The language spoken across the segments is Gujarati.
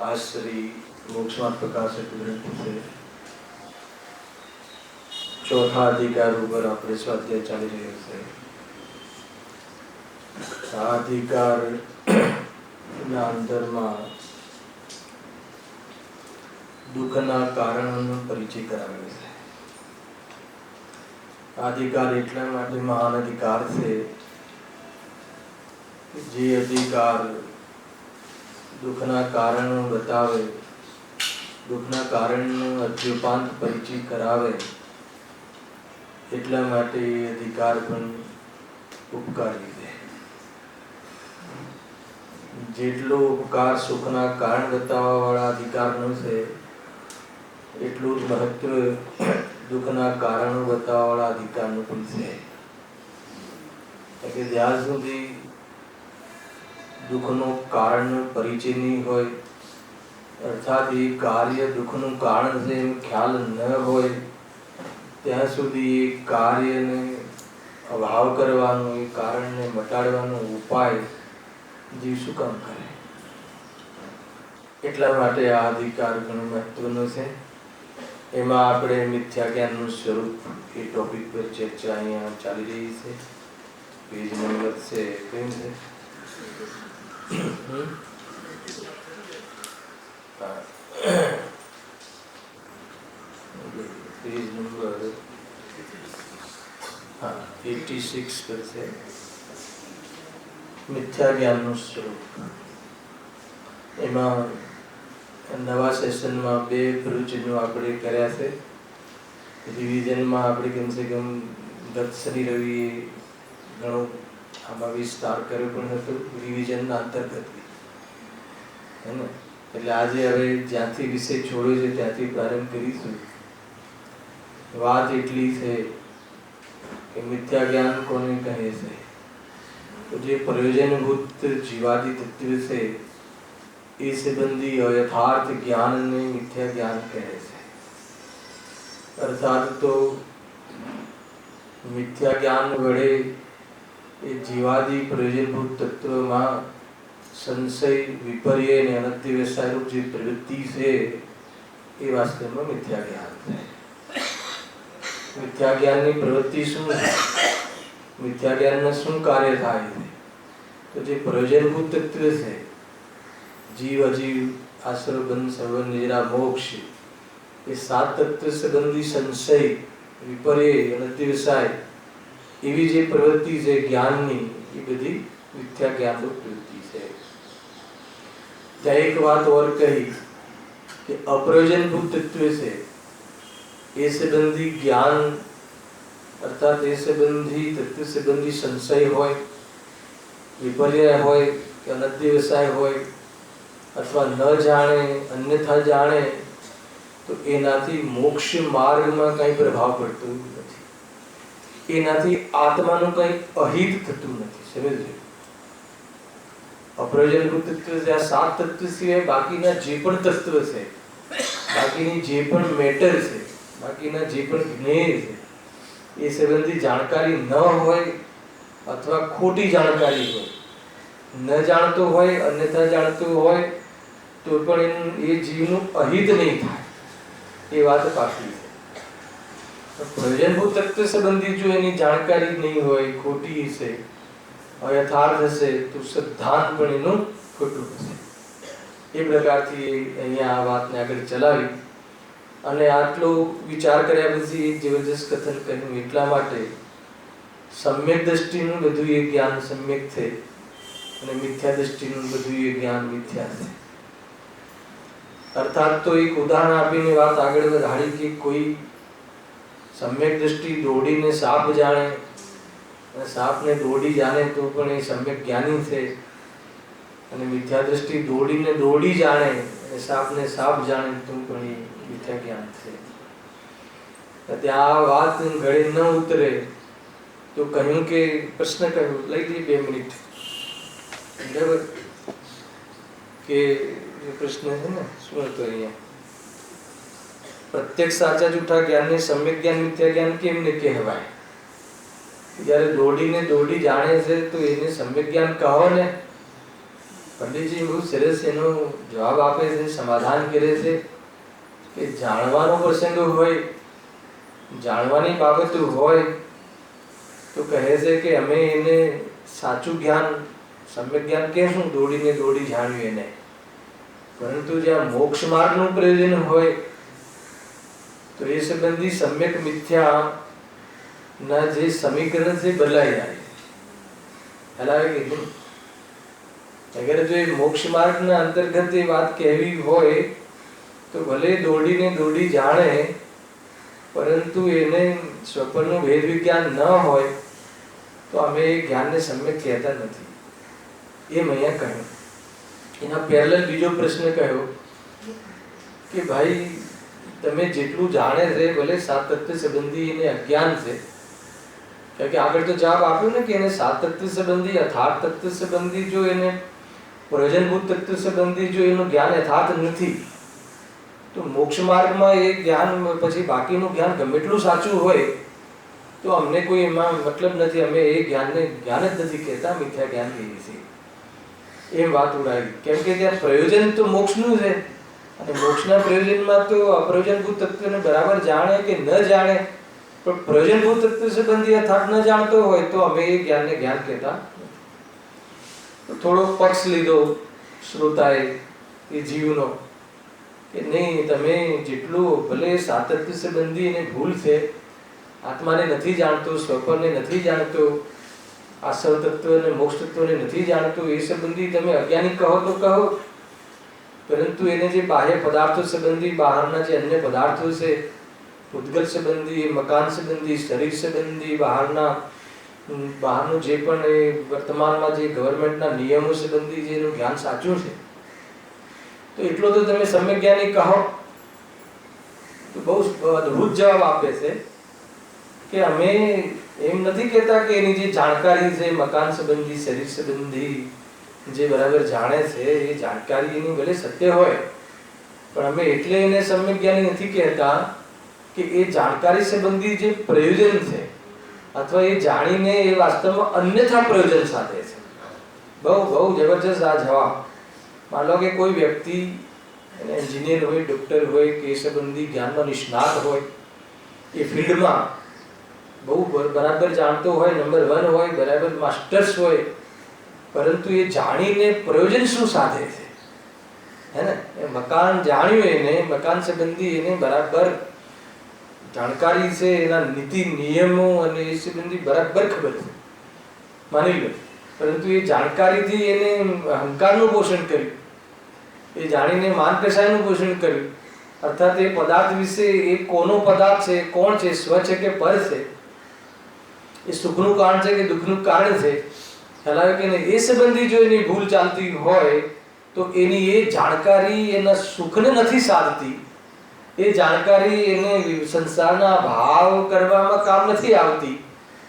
आज श्री मोक्षमार्ग प्रकाशक ग्रंथ से चौथा अधिकार ऊपर આપણે સ્વાધ્યાય ચાલી રહ્યો છે। આ અધિકાર ના અંદરમાં દુઃખના કારણોનો પરિચય કરાવેલો છે। અધિકાર એટલા માટે મહાન અધિકાર છે જે અધિકાર दुखना कारण बतावे, दुखना कारण अद्योपांत परिचय करावे, એટલા માટે અધિકાર પણ ઉપકારી છે। જેટલો ઉપકાર સુખના કારણ બતાવવા વાળા અધિકારનો છે એટલું જ મહત્વ દુઃખના કારણો બતાવવા વાળા અધિકારનું પણ છે। કે જ્યાં સુધી दुखनो कारण परिचय नहीं होय अर्थात ये कार्य दुखनु कारण से ख्याल न होय ત્યાં સુધી એ કાર્યને અભાવ કરવાનો એ કારણને મટાડવાનો ઉપાય જીવ શું કામ કરે। એટલા માટે આ અધિકાર ઘણો મહત્વનો છે। એમાં આપણે મિથ્યા જ્ઞાનનું સ્વરૂપ એ ટોપિક પર ચર્ચા અહીંયા ચાલી રહી છે। પેજ નંબર છે કેમ છે पेज नंबर 86 पर से मिथ्या ज्ञान स्वरूप एमा नवा सेशन में बे प्रवचनों આપણે કર્યા છે। રિવિઝન માં આપણે કમ સે કમ ગત શનિ રવિ ઘણો આમાં વિસ્તાર કર્યો પણ હતો રિવિઝનના અંતર્ગત है ना। એટલે આજે હવે જ્યાંથી વિષય છોડ્યો છે ત્યાંથી પ્રારંભ કરીશું। વાત એટલી છે કે મિથ્યા જ્ઞાન કોને કહે છે તો જે પ્રયોજનભૂત જીવાદી તત્વ છે એ સંબંધી यथार्थ ज्ञान ने मिथ्या ज्ञान કહે છે। अर्थात तो मिथ्या ज्ञान वड़े ये जीवादी प्रयोजनभूत तत्व में संशय विपर्य ने अनत्यवसाय रूप जो प्रवृत्ति से ये वास्तव में मिथ्या ज्ञान है। मिथ्या ज्ञान की प्रवृत्ति शू मिथ्या ज्ञान में शू कार्य थाय तो जो प्रयोजनभूत तत्व से जीव अजीव आश्रय बंध सर्व निजरा मोक्ष ये सात तत्व संबंधी संशय विपर्य अनत्यवसाय एवी जे प्रवृत्ति से ज्ञान नी ये बधी मिथ्या ज्ञान रूप प्रवृत्ति से। एक बात और कही कि अप्रयोजनभूत तत्व से ये संबंधी ज्ञान अर्थात ये संबंधी तत्व संबंधी संशय होय विपर्य होय कि अनध्यवसाय होय अथवा न जाने अन्यथा जाने तो एनाथी मोक्ष मार्ग में कई प्रभाव पड़तो નથી। एनाथी आत्माનું કઈ અહિત થતું નથી। સમજજો અપ્રયોજનભૂત તત્વ છે આ સાત તત્વ સિવાય બાકીના જે પણ તત્વ છે બાકીની જે પણ મેટર છે બાકીના જે પણ જ્ઞેય છે એ સંબંધી જાણકારી ન હોય अथवा खोटी जानकारी हो न जानतो होय अन्यथा जानतो होय तो पण ये जीवનું અહિત नहीं થાય ये बात पाकी है। प्रयोजनभूत तत्व संबंधी जो एनी जानकारी नहीं होय खोटी से यथार्थ से तो सिद्धांत पण एनु खोटું છે। એ પ્રકારથી અહીંયા આ વાતને આગળ ચલાવી અને આટલો વિચાર કર્યા પછી એક જબરજસ્ત કથન કહ્યું. એટલા માટે સમ્યક દ્રષ્ટિનું બધું એ જ્ઞાન સમ્યક છે અને મિથ્યા દ્રષ્ટિનું બધું એ જ્ઞાન મિથ્યા છે. અર્થાત તો એક ઉદાહરણ આપીને વાત આગળ વધારી કે કોઈ સમ્યક દ્રષ્ટિ દોડીને સાપ જાણે અને સાપને દોડી જાણે તો પણ એ સમ્યક જ્ઞાની છે, અને મિથ્યા દ્રષ્ટિ દોડીને દોડી જાણે અને સાપને સાપ જાણે તો પણ એ મિથ્યા જ્ઞાન છે. ત્યાં આ વાત ગળે ન ઉતરે તો કહ્યું કે પ્રશ્ન કહ્યું, લઈ લઈએ 2 મિનિટ, બરાબર? કે પ્રશ્ન છે ને, શું હતો અહીંયા? પ્રત્યેક સાચા જૂઠા જ્ઞાનને સમ્યક જ્ઞાન મિથ્યા જ્ઞાન કેમ ને કહેવાય? જ્યારે દોડીને દોડી જાણે છે તો એને સમ્યક જ્ઞાન કહો ને. પંડિતજી બહુ સરસ એનો જવાબ આપે છે, સમાધાન કરે છે કે જાણવાનો પ્રસંગ હોય, જાણવાની બાબત હોય તો કહે છે કે અમે એને સાચું જ્ઞાન સમ્યક જ્ઞાન કહેશું, દોડીને દોડી જાણ્યું એને. પરંતુ જ્યાં મોક્ષ માર્ગનું પ્રયોજન હોય તો એ સંબંધી સમ્યક મિથ્યા ના જે સમીકરણ છે બદલાઈ જાય. હલાવે કે નહીં? અગર જો એ મોક્ષ માર્ગના અંતર્ગત એ વાત કહેવી હોય તો ભલે દોડીને દોડી જાણે, પરંતુ એને સ્વપ્નનું ભેદ વિજ્ઞાન ન હોય તો અમે એ જ્ઞાનને સમ્યક કહેતા નથી. એમ અહીંયા કહ્યું. એના પેરેલલ બીજો પ્રશ્ન કહ્યો કે ભાઈ તમે જેટલું જાણે છે ભલે સાત તત્વ સંબંધી એને અજ્ઞાન છે, કારણ કે આગળ તો જવાબ આપ્યો ને કે એને સાત તત્વ સંબંધી યથાર્થ તત્વ સંબંધી જો એને પ્રયોજનભૂત તત્વ સંબંધી જો એનું જ્ઞાન યથાર્થ નથી તો મોક્ષ માર્ગમાં એ જ્ઞાન પછી બાકીનું જ્ઞાન ગમે એટલું સાચું હોય તો અમને કોઈ એમાં મતલબ નથી, અમે એ જ્ઞાનને જ્ઞાન જ નથી કહેતા, મિથ્યા જ્ઞાન કહીએ છીએ. એમ વાત ઉડાવી. કેમ કે ત્યાં પ્રયોજન તો મોક્ષનું છે અને મોક્ષના પ્રયોજનમાં તો અપ્રયોજનભૂત તત્વને બરાબર જાણે કે ન જાણે, પણ પ્રયોજનભૂત તત્વ સંબંધી યથાર્થ ન જાણતો હોય તો અમે એ જ્ઞાનને જ્ઞાન કહેતા. થોડો પક્ષ લીધો શ્રોતાએ એ જીવનો કે નહીં, તમે જેટલું ભલે સાતત્ય સંબંધી એને ભૂલ છે, આત્માને નથી જાણતો, સ્વપનને નથી જાણતો, આસવ તત્વ અને મોક્ષ તત્વને નથી જાણતો, એ સંબંધી તમે અજ્ઞાની કહો તો કહો, પરંતુ એને જે બાહ્ય પદાર્થો સંબંધી બહારના જે અન્ય પદાર્થો છે, પૂતગલ સંબંધી, મકાન સંબંધી, શરીર સંબંધી, બહારનું જે પણ એ વર્તમાનમાં જે ગવર્મેન્ટના નિયમો સંબંધી જેનું જ્ઞાન સાચું છે તો એટલો તો તમે સમ્યક જ્ઞાની કહો. તો બહુ અદ્ભુત જવાબ આપે છે કે અમે એમ નથી કહેતા કે એની જે જાણકારી છે મકાન સંબંધી, શરીર સંબંધી જે બરાબર જાણે છે એ જાણકારી એની ભલે સત્ય હોય, પણ અમે એટલે એને સમ્યક જ્ઞાની નથી કહેતા કે એ જાણકારી સંબંધી જે પ્રયોજન છે અથવા એ જાણીને એ વાસ્તવમાં અન્યથા પ્રયોજન સાધે છે. બહુ બહુ જબરજસ્ત આ જવાબ. માનો કે કોઈ વ્યક્તિ એન્જિનિયર હોય, ડોક્ટર હોય કે એ સંબંધી જ્ઞાનમાં નિષ્ણાત હોય, એ ફિલ્ડમાં બહુ બરાબર જાણતો હોય, નંબર 1 હોય, બરાબર માસ્ટર્સ હોય, પરંતુ એ જાણીને પ્રયોજન શું સાધે છે? હે ને? એ મકાન જાણ્યું, એને મકાન સંબંધી એને બરાબર જાણકારી છે, એના નીતિ નિયમો અને એ સંબંધી બરાબર ખબર છે, માની લો, પરંતુ એ જાણકારીથી એને અહંકારનું પોષણ કર્યું, એ જાણીને માન કસાયનું પોષણ કર્યું. અર્થાત એ પદાર્થ વિશે એ કોનો પદાર્થ છે, કોણ છે, સ્વ છે કે પર છે, એ સુખનું કારણ છે કે દુઃખનું કારણ છે, ખ્યાલ આવે કે નહીં? એ સંબંધી જો એની ભૂલ ચાલતી હોય તો એની એ જાણકારી એના સુખને નથી સાધતી, એ જાણકારી એને સંસારના ભાવ કરવામાં કામ નથી આવતી,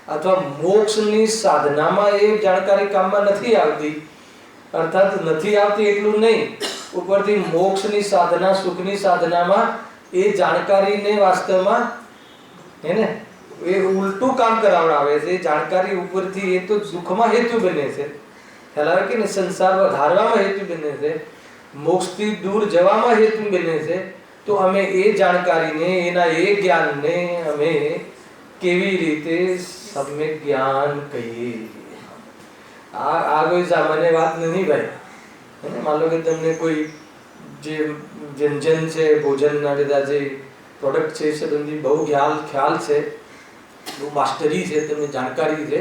અથવા મોક્ષની સાધનામાં એ જાણકારી કામમાં નથી આવતી. અર્થાત નથી આવતી એટલું નહીં, ઉપરથી મોક્ષની સાધના, સુખની સાધનામાં એ જાણકારીને વાસ્તવમાં એને એ ઉલટું કામ કરાવડાવે છે. જાણકારી ઉપરથી એ તો દુઃખમાં હેતુ બને છે, ખ્યાલ આવે કે સંસાર વધારવામાં હેતુ બને છે, મોક્ષથી દૂર જવામાં હેતુ બને છે. તો અમે એ જાણકારીને, એના એ જ્ઞાનને અમે કેવી રીતે સમ્યક જ્ઞાન કહીએ? આ કોઈ સામાન્ય વાત નથી ભાઈ. માનો કે તમને કોઈ જે વ્યંજન છે, ભોજનના બધા જે પ્રોડક્ટ છે એ સંબંધી બહુ ખ્યાલ છે, બહુ માસ્ટરી છે, તમને જાણકારી છે,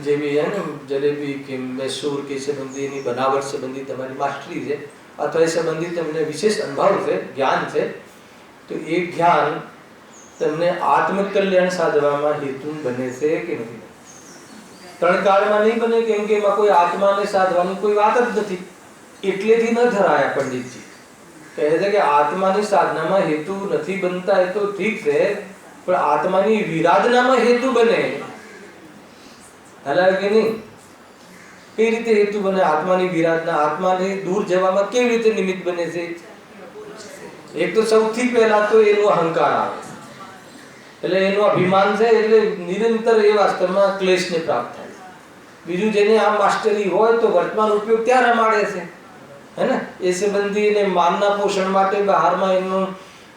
જેવી હે ને જલેબી કે મૈસૂર કે સંબંધી એની બનાવટ સંબંધી તમારી માસ્ટરી છે અથવા એ સંબંધી તમને વિશેષ અનુભવ છે, જ્ઞાન છે, તો એ જ્ઞાન તમને આત્મકલ્યાણ સાધવામાં હેતુ બને છે કે નહીં? ત્રણ કાળમાં નહીં બને, કેમ કે એમાં કોઈ આત્માને સાધવાની કોઈ વાત જ નથી, એટલેથી ન ધરાયા. પંડિતજી કહે છે કે આત્માની સાધનામાં હેતુ નથી બનતા, એ તો ઠીક છે, પણ આત્માની વિરાધનામાં હેતુ બને. હાલાકી કે નહીં? કઈ રીતે હેતુ બને? આત્માની વિરાધના, આત્માને દૂર જવામાં કેવી રીતે નિમિત્ત બને છે? એક તો સૌથી પહેલા તો એનો અહંકાર આવે, એટલે એનું અભિમાન છે, એટલે નિરંતર એ વાસ્તવમાં ક્લેશને પ્રાપ્ત થાય. બીજું, જેને આ માસ્ટરી હોય તો વર્તમાન ઉપયોગ ત્યાં રમાડે છે, હે ને? એ સંબંધી એને માનના પોષણ માટે બહારમાં એનું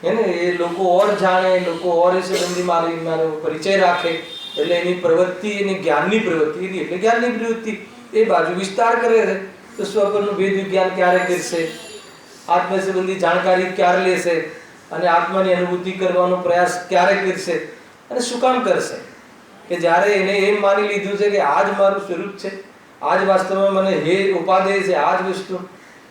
હે ને એ લોકો ઓર જાણે, લોકો ઓર એ સંબંધી મારો પરિચય રાખે, એટલે એની પ્રવૃત્તિ, એની જ્ઞાનની પ્રવૃત્તિ, એની એટલે જ્ઞાનની પ્રવૃત્તિ એ બાજુ વિસ્તાર કરે છે. તો સ્વપરનું ભેદ વિજ્ઞાન ક્યારે કરશે? આત્મ સંબંધી જાણકારી ક્યારે લેશે? અને આત્માની અનુભૂતિ કરવાનો પ્રયાસ ક્યારે કરશે? અને શું કામ કરશે? કે જ્યારે એને એમ માની લીધું છે કે આ જ મારું સ્વરૂપ છે, આ જ વાસ્તવમાં મને હે ઉપાદેય છે, આ જ વસ્તુ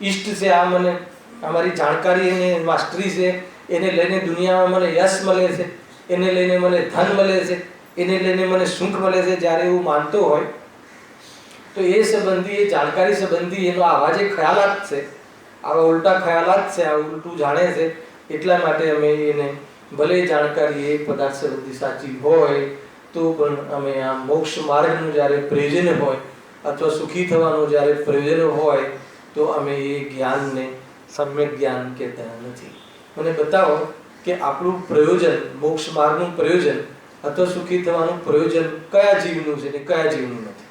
ઈષ્ટ છે, આ મને અમારી જાણકારી એને માસ્ટરી છે, એને લઈને દુનિયામાં મને યશ મળે છે, એને લઈને મને ધન મળે છે, એને લઈને મને સુખ મળે છે, જ્યારે એવું માનતો હોય તો એ સંબંધી, એ જાણકારી સંબંધી એનો આવા જે ખ્યાલાત છે, આવા ઉલટા ખ્યાલાત છે, આ ઉલટું જાણે છે. એટલા માટે અમે એને ભલે જાણકારી એ પદાર્થ સંબંધી સાચી હોય તો પણ અમે આ મોક્ષ માર્ગનું જ્યારે પ્રયોજન હોય અથવા સુખી થવાનું જ્યારે પ્રયોજન હોય તો અમે એ જ્ઞાનને સમ્યક જ્ઞાન કહેતા નથી. મને બતાવો કે આપણું પ્રયોજન, મોક્ષ માર્ગનું પ્રયોજન અથવા સુખી થવાનું પ્રયોજન કયા જીવનું છે ને કયા જીવનું નથી.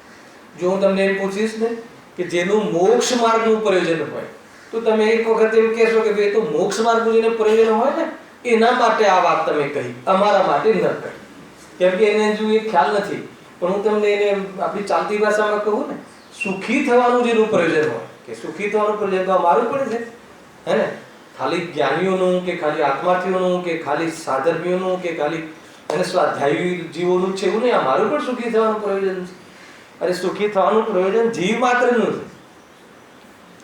જો હું તમને એમ પૂછીશ ને કે જેનું મોક્ષ માર્ગનું પ્રયોજન હોય તો તમે એક વખત એમ કહેશો કે ભાઈ તો મોક્ષ માર્ગનું જેને પ્રયોજન હોય ને એના માટે આ વાત તમે કહી, અમારા માટે ન કહી, કેમ કે એને જો એ ખ્યાલ નથી. પણ હું તમને એને આપણી ચાલતી ભાષામાં કહું ને, સુખી થવાનું જેનું પ્રયોજન હોય, કે સુખી થવાનું પ્રયોજન તો અમારું પણ છે, હે ને? ખાલી જ્ઞાનીઓનું કે ખાલી આત્માર્થીઓનું કે ખાલી સાધર્મીઓનું કે ખાલી એને સ્વાધ્યાયી જીવોનું છે એવું નહીં, અમારું પણ સુખી થવાનું પ્રયોજન છે. અરે સુખી થવાનું પ્રયોજન જીવ માત્રનું છે,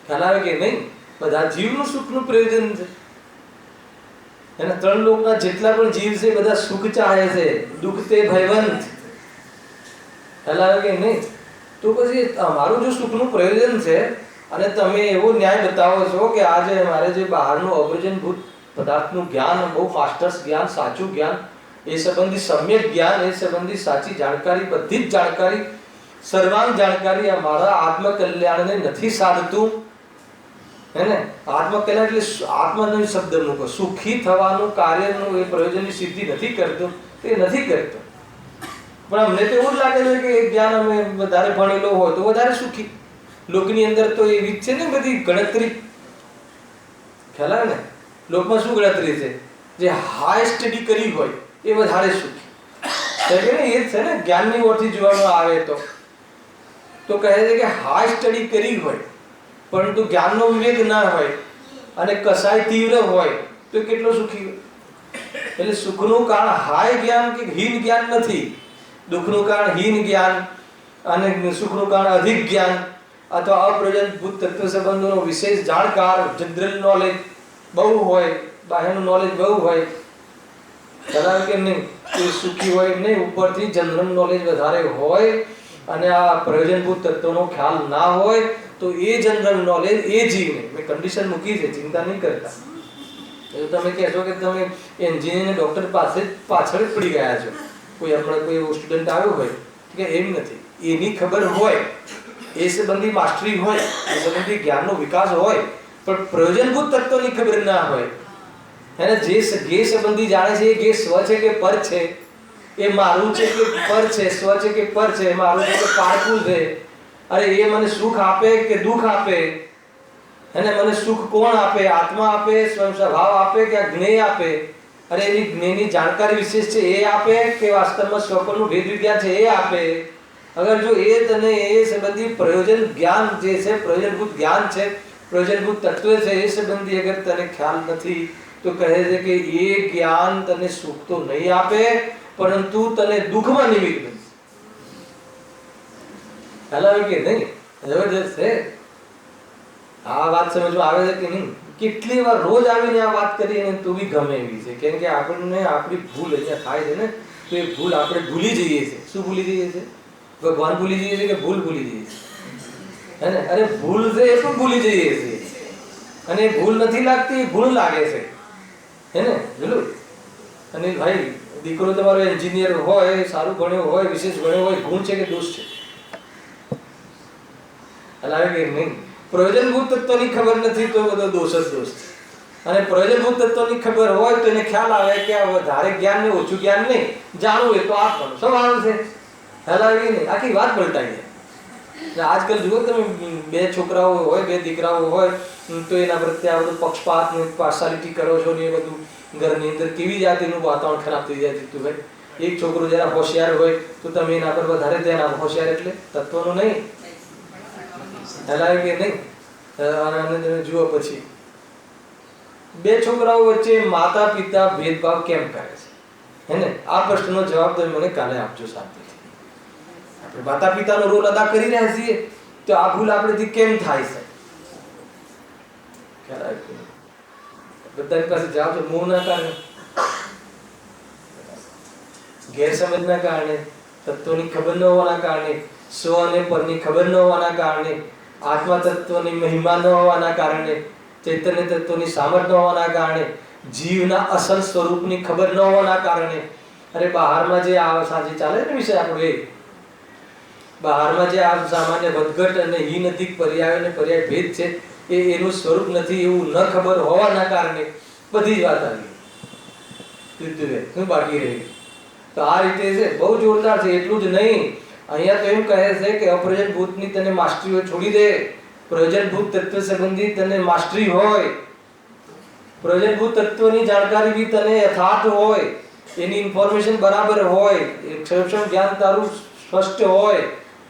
ખ્યાલ આવે કે નહીં? બધા જીવનું સુખનું પ્રયોજન છે. એના ત્રણ લોકના જેટલા પણ જીવ છે બધા સુખ ચાહે છે, દુઃખ તે ભયવંત. ખ્યાલ આવે કે નહીં? તો પછી અમારું જો સુખનું પ્રયોજન છે અને તમે એવો ન્યાય બતાવો છો કે આજે અમારે જે બહારનું અપ્રયોજનભૂત પદાર્થનું જ્ઞાન, બહુ માસ્ટર્સ જ્ઞાન, સાચું જ્ઞાન, એ સંબંધી સમ્યક જ્ઞાન, એ સંબંધી સાચી જાણકારી, બધી જ જાણકારી, સર્વાંગ જાણકારી અમારા આત્મકલ્યાણને નથી સાધતું, હે ને? આત્મકલ્યાણ એટલે આત્માનો શબ્દ મૂકો, સુખી થવાનું કાર્યનું એ પ્રયોજનની સિદ્ધિ નથી કરતું, તે નથી કરતો. પણ અમને તો એવું જ લાગે છે કે જ્ઞાન અમે વધારે ભણેલો હોય તો વધારે સુખી. લોકની અંદર તો એવી જ છે ને બધી ગણતરી, ખ્યાલ આવે ને? લોકમાં શું ગણતરી છે? જે હાઈ સ્ટડી કરી હોય એ વધારે સુખી. એ જ છે ને, જ્ઞાનની ઓરથી જોવામાં આવે તો કહે છે કે હાઈ સ્ટડી કરી હોય પરંતુ જ્ઞાનનો વિવેક ના હોય અને કસાય તીવ્ર હોય તો કેટલો સુખી હોય. એટલે સુખનું કારણ હાઈ જ્ઞાન કે હીન જ્ઞાન નથી, દુઃખનું કારણ હીન જ્ઞાન અને સુખનું કારણ અધિક જ્ઞાન અથવા અપ્રયોજનભૂત તત્વ સંબંધોનો વિશેષ જાણકાર, જનરલ નોલેજ બહુ હોય, બાહ્યનું નોલેજ બહુ હોય, કારણ કે નહીં એ સુખી હોય નહીં, ઉપરથી જનરલ નોલેજ વધારે હોય અને આ પ્રયોજનભૂત તત્વનો ખ્યાલ ના હોય તો એ જનરલ નોલેજ એ જીવને, મેં કન્ડિશન મૂકી છે, ચિંતા નહીં કરતા. તો તમે કહેશો કે તમે એન્જિનિયર ડોક્ટર પાસે પાછળ જ પડી ગયા છો. કોઈ હમણાં કોઈ સ્ટુડન્ટ આવ્યો હોય કે એમ નથી, એની ખબર હોય, એ સંબંધી માસ્ટરી હોય, એ સંબંધી જ્ઞાનનો વિકાસ હોય, પણ પ્રયોજનભૂત તત્વની ખબર ના હોય. એને જે સંબંધી જાણે છે એ સ્વ છે કે પર છે, એ મારું છે કે પર છે, સ્વ છે કે પર છે, મારું છે કે પારકું છે, અરે એ મને સુખ આપે કે દુઃખ આપે, અને મને સુખ કોણ આપે? આત્મા આપે, સ્વયં સ્વભાવ આપે કે જ્ઞેય આપે? અરે એની જ્ઞેયની જાણકારી વિશેષ છે એ આપે કે વાસ્તવમાં સ્વપરનું ભેદ વિજ્ઞાન છે એ આપે? અગર જો એ તને એ સંબંધી પ્રયોજન જ્ઞાન જે છે, પ્રયોજનભૂત જ્ઞાન છે, પ્રયોજનભૂત તત્વ છે એ સંબંધી અગર તને ખ્યાલ નથી તો કહે છે કે એ જ્ઞાન તને સુખ તો નહીં આપે પરંતુ તને દુઃખમાં નિમિત્ત બનશે. ખ્યાલ આવે કે નહીં? જબરજસ્ત છે. આ વાત સમજમાં આવે છે કે નહીં? કેટલી વાર રોજ આવીને આ વાત કરીએ ને તો બી ગમે એવી છે. કેમ કે આપણને આપણી ભૂલ અહીંયા થાય છે ને તો એ ભૂલ આપણે ભૂલી જઈએ છીએ. શું ભૂલી જઈએ છીએ? ભગવાન ભૂલી જઈએ છીએ કે ભૂલ ભૂલી જઈએ છીએ? હે ને? અરે ભૂલ છે એ પણ ભૂલી જઈએ છીએ. અને ભૂલ નથી લાગતી, ગુણ લાગે છે. હે ને? જોયું? અને ભાઈ દીકરો તમારો એન્જિનિયર હોય, સારું ભણ્યો હોય, વિશેષ ભણ્યો હોય, ગુણ છે કે દોષ છે? હલાવે કે નહીં? પ્રયોજનભૂત તત્વની ખબર નથી તો બધો દોષ જ દોષ છે. અને પ્રયોજનભૂત તત્વની ખબર હોય તો એને ખ્યાલ આવે કે આ વધારે જ્ઞાન ને ઓછું જ્ઞાન નહીં, જાણવું એ તો આત્માનું સ્વભાવ છે. હલાવે કે નહીં? આખી વાત પલટાઈ જાય. આજકાલ જુઓ તમે, બે છોકરાઓ હોય, બે દીકરાઓ હોય તો એના પ્રત્યે આ બધું પક્ષપાત ને પાર્સાલિટી કરો છો ને એ બધું ઘરની અંદર કેવી જાતનું વાતાવરણ ખરાબ થઈ જાય છે. ભાઈ એક છોકરો જરા હોશિયાર હોય તો તમે એના પર વધારે ધ્યાન આપો. હોશિયાર એટલે તત્વનું નહીં. હલાવે કે નહીં? અને તમે જુઓ પછી બે છોકરાઓ વચ્ચે માતા પિતા ભેદભાવ કેમ કરે છે? હે ને? આ પ્રશ્નનો જવાબ તમે મને કાલે આપજો શાંતિથી. આપણે માતા પિતાનો રોલ અદા કરી રહ્યા છીએ તો આ ભૂલ આપણેથી કેમ થાય છે? બધાની પાસે જવાબ છે. મોહના કારણે, ગેરસમજના કારણે, તત્વની ખબર ન હોવાના કારણે, સ્વ અને પરની ખબર ન હોવાના કારણે, આત્મા તત્વની મહિમા ન હોવાના કારણે, ચૈતન્ય તત્વની સામર્થ્ય ન હોવાના કારણે, જીવના અસલ સ્વરૂપની ખબર ન હોવાના કારણે. અરે બહારમાં જે આ સાંજે ચાલે ને વિષય આપણો, એ બહારમાં જે આ સામાન્ય વધઘટ અને હિ નજીક પર્યાય અને પર્યાય ભેદ છે એ એનું સ્વરૂપ નથી એવું ન ખબર હોવાના કારણે બધી જ વાત આવી શું બાકી રહી. તો આ રીતે છે, બહુ જોરદાર છે. એટલું જ નહીં, અહીંયા તો એમ કહે છે કે અપ્રયોજનભૂતની તને માસ્ટરી હોય છોડી દે. પ્રયોજનભૂત તત્વ સંબંધી તને માસ્ટરી હોય, પ્રયોજનભૂત તત્વની જાણકારી બી તને યથાર્થ હોય, એની ઇન્ફોર્મેશન બરાબર હોય, ક્ષણ જ્ઞાન તારું સ્પષ્ટ હોય,